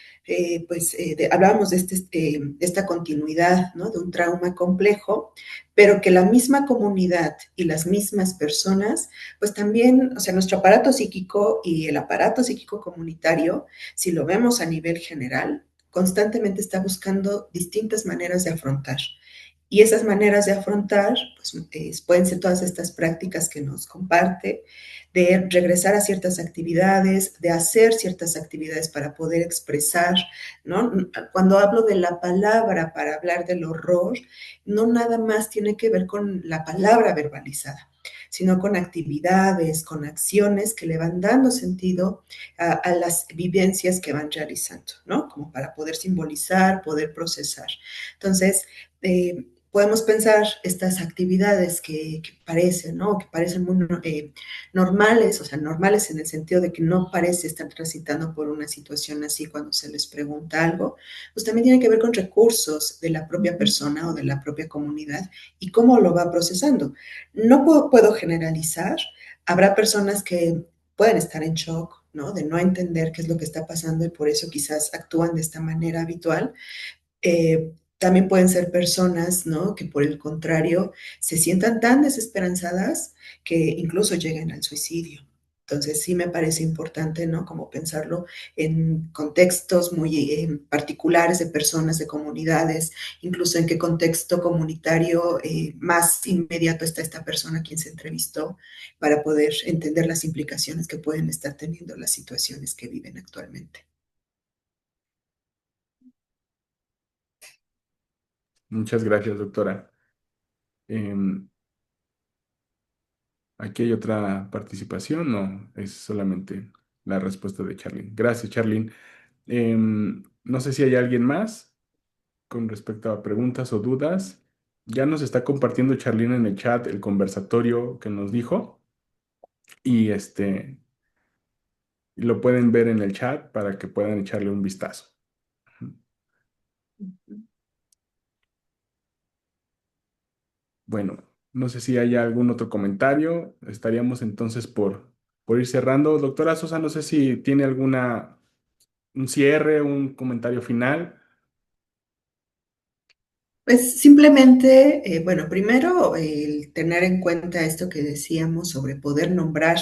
hablábamos de esta continuidad, ¿no? De un trauma complejo, pero que la misma comunidad y las mismas personas, pues también, o sea, nuestro aparato psíquico y el aparato psíquico comunitario, si lo vemos a nivel general, constantemente está buscando distintas maneras de afrontar. Y esas maneras de afrontar, pues, pueden ser todas estas prácticas que nos comparte, de regresar a ciertas actividades, de hacer ciertas actividades para poder expresar, ¿no? Cuando hablo de la palabra para hablar del horror, no nada más tiene que ver con la palabra verbalizada, sino con actividades, con acciones que le van dando sentido a las vivencias que van realizando, ¿no? Como para poder simbolizar, poder procesar. Entonces, podemos pensar estas actividades que parecen, ¿no? Que parecen muy normales, o sea, normales en el sentido de que no parece estar transitando por una situación así cuando se les pregunta algo, pues también tiene que ver con recursos de la propia persona o de la propia comunidad y cómo lo va procesando. No puedo generalizar, habrá personas que pueden estar en shock, ¿no? De no entender qué es lo que está pasando y por eso quizás actúan de esta manera habitual, también pueden ser personas, ¿no? Que por el contrario se sientan tan desesperanzadas que incluso lleguen al suicidio. Entonces sí me parece importante, ¿no? Como pensarlo en contextos muy particulares de personas, de comunidades, incluso en qué contexto comunitario más inmediato está esta persona a quien se entrevistó para poder entender las implicaciones que pueden estar teniendo las situaciones que viven actualmente. Muchas gracias, doctora. Em, ¿Aquí hay otra participación? No, es solamente la respuesta de Charlene. Gracias, Charlene. No sé si hay alguien más con respecto a preguntas o dudas. Ya nos está compartiendo Charlene en el chat el conversatorio que nos dijo y lo pueden ver en el chat para que puedan echarle un vistazo. Bueno, no sé si hay algún otro comentario. Estaríamos entonces por ir cerrando. Doctora Sosa, no sé si tiene un cierre, un comentario final. Pues simplemente, bueno, primero el tener en cuenta esto que decíamos sobre poder nombrar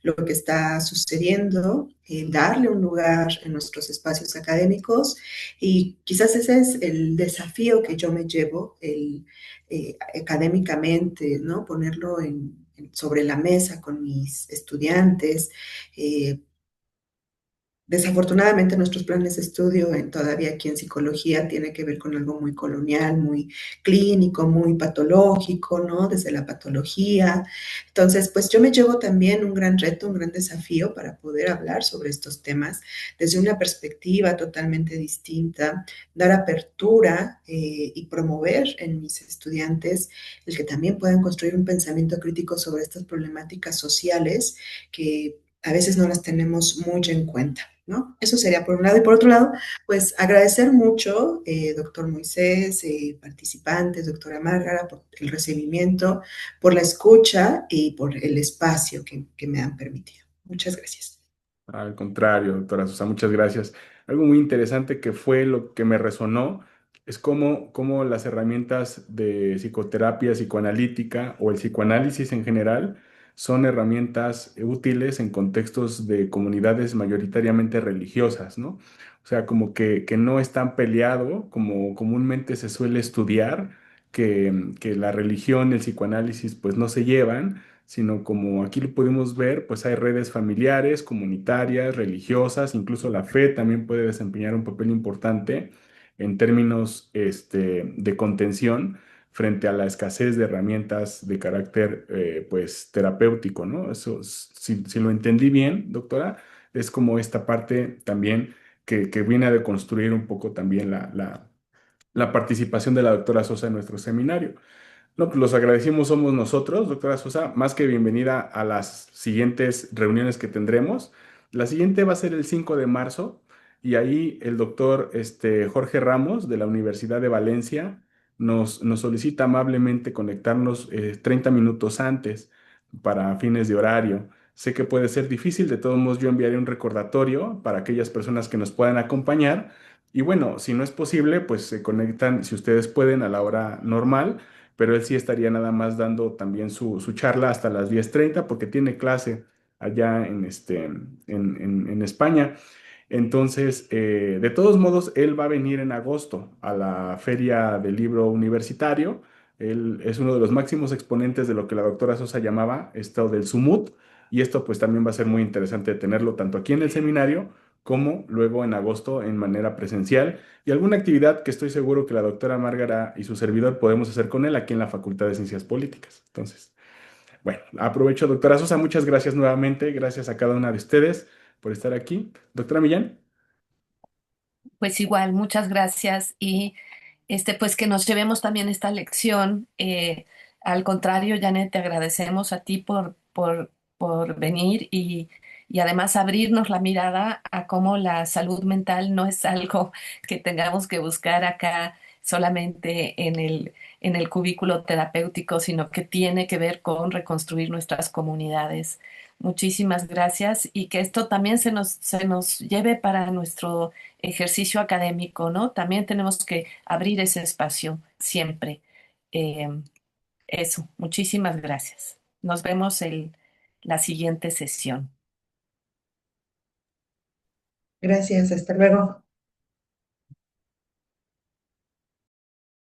lo que está sucediendo, darle un lugar en nuestros espacios académicos y quizás ese es el desafío que yo me llevo, académicamente, ¿no? Ponerlo sobre la mesa con mis estudiantes, Desafortunadamente, nuestros planes de estudio todavía aquí en psicología tiene que ver con algo muy colonial, muy clínico, muy patológico, ¿no? Desde la patología. Entonces, pues yo me llevo también un gran reto, un gran desafío para poder hablar sobre estos temas desde una perspectiva totalmente distinta, dar apertura y promover en mis estudiantes el que también puedan construir un pensamiento crítico sobre estas problemáticas sociales que a veces no las tenemos mucho en cuenta, ¿no? Eso sería por un lado. Y por otro lado, pues agradecer mucho, doctor Moisés, participantes, doctora Márgara, por el recibimiento, por la escucha y por el espacio que me han permitido. Muchas gracias. Al contrario, doctora Sosa, muchas gracias. Algo muy interesante que fue lo que me resonó es cómo las herramientas de psicoterapia psicoanalítica o el psicoanálisis en general son herramientas útiles en contextos de comunidades mayoritariamente religiosas, ¿no? O sea, como que no es tan peleado como comúnmente se suele estudiar, que la religión, el psicoanálisis, pues no se llevan, sino como aquí lo pudimos ver, pues hay redes familiares, comunitarias, religiosas, incluso la fe también puede desempeñar un papel importante en términos de contención frente a la escasez de herramientas de carácter pues terapéutico, ¿no? Eso, si lo entendí bien, doctora, es como esta parte también que viene a deconstruir un poco también la participación de la doctora Sosa en nuestro seminario. No, pues los agradecimos somos nosotros, doctora Sosa, más que bienvenida a las siguientes reuniones que tendremos. La siguiente va a ser el 5 de marzo y ahí el doctor Jorge Ramos de la Universidad de Valencia nos solicita amablemente conectarnos 30 minutos antes para fines de horario. Sé que puede ser difícil, de todos modos yo enviaré un recordatorio para aquellas personas que nos puedan acompañar y bueno, si no es posible, pues se conectan, si ustedes pueden, a la hora normal, pero él sí estaría nada más dando también su charla hasta las 10:30 porque tiene clase allá en España. Entonces, de todos modos, él va a venir en agosto a la Feria del Libro Universitario. Él es uno de los máximos exponentes de lo que la doctora Sosa llamaba esto del sumut, y esto pues también va a ser muy interesante tenerlo tanto aquí en el seminario como luego en agosto en manera presencial y alguna actividad que estoy seguro que la doctora Márgara y su servidor podemos hacer con él aquí en la Facultad de Ciencias Políticas. Entonces, bueno, aprovecho, doctora Sosa, muchas gracias nuevamente, gracias a cada una de ustedes por estar aquí. Doctora Millán. Pues igual, muchas gracias y pues que nos llevemos también esta lección. Al contrario, Janet, te agradecemos a ti por venir y además abrirnos la mirada a cómo la salud mental no es algo que tengamos que buscar acá solamente en el cubículo terapéutico, sino que tiene que ver con reconstruir nuestras comunidades. Muchísimas gracias y que esto también se nos lleve para nuestro ejercicio académico, ¿no? También tenemos que abrir ese espacio siempre. Eh, Eso, muchísimas gracias. Nos vemos la siguiente sesión. Gracias, hasta luego.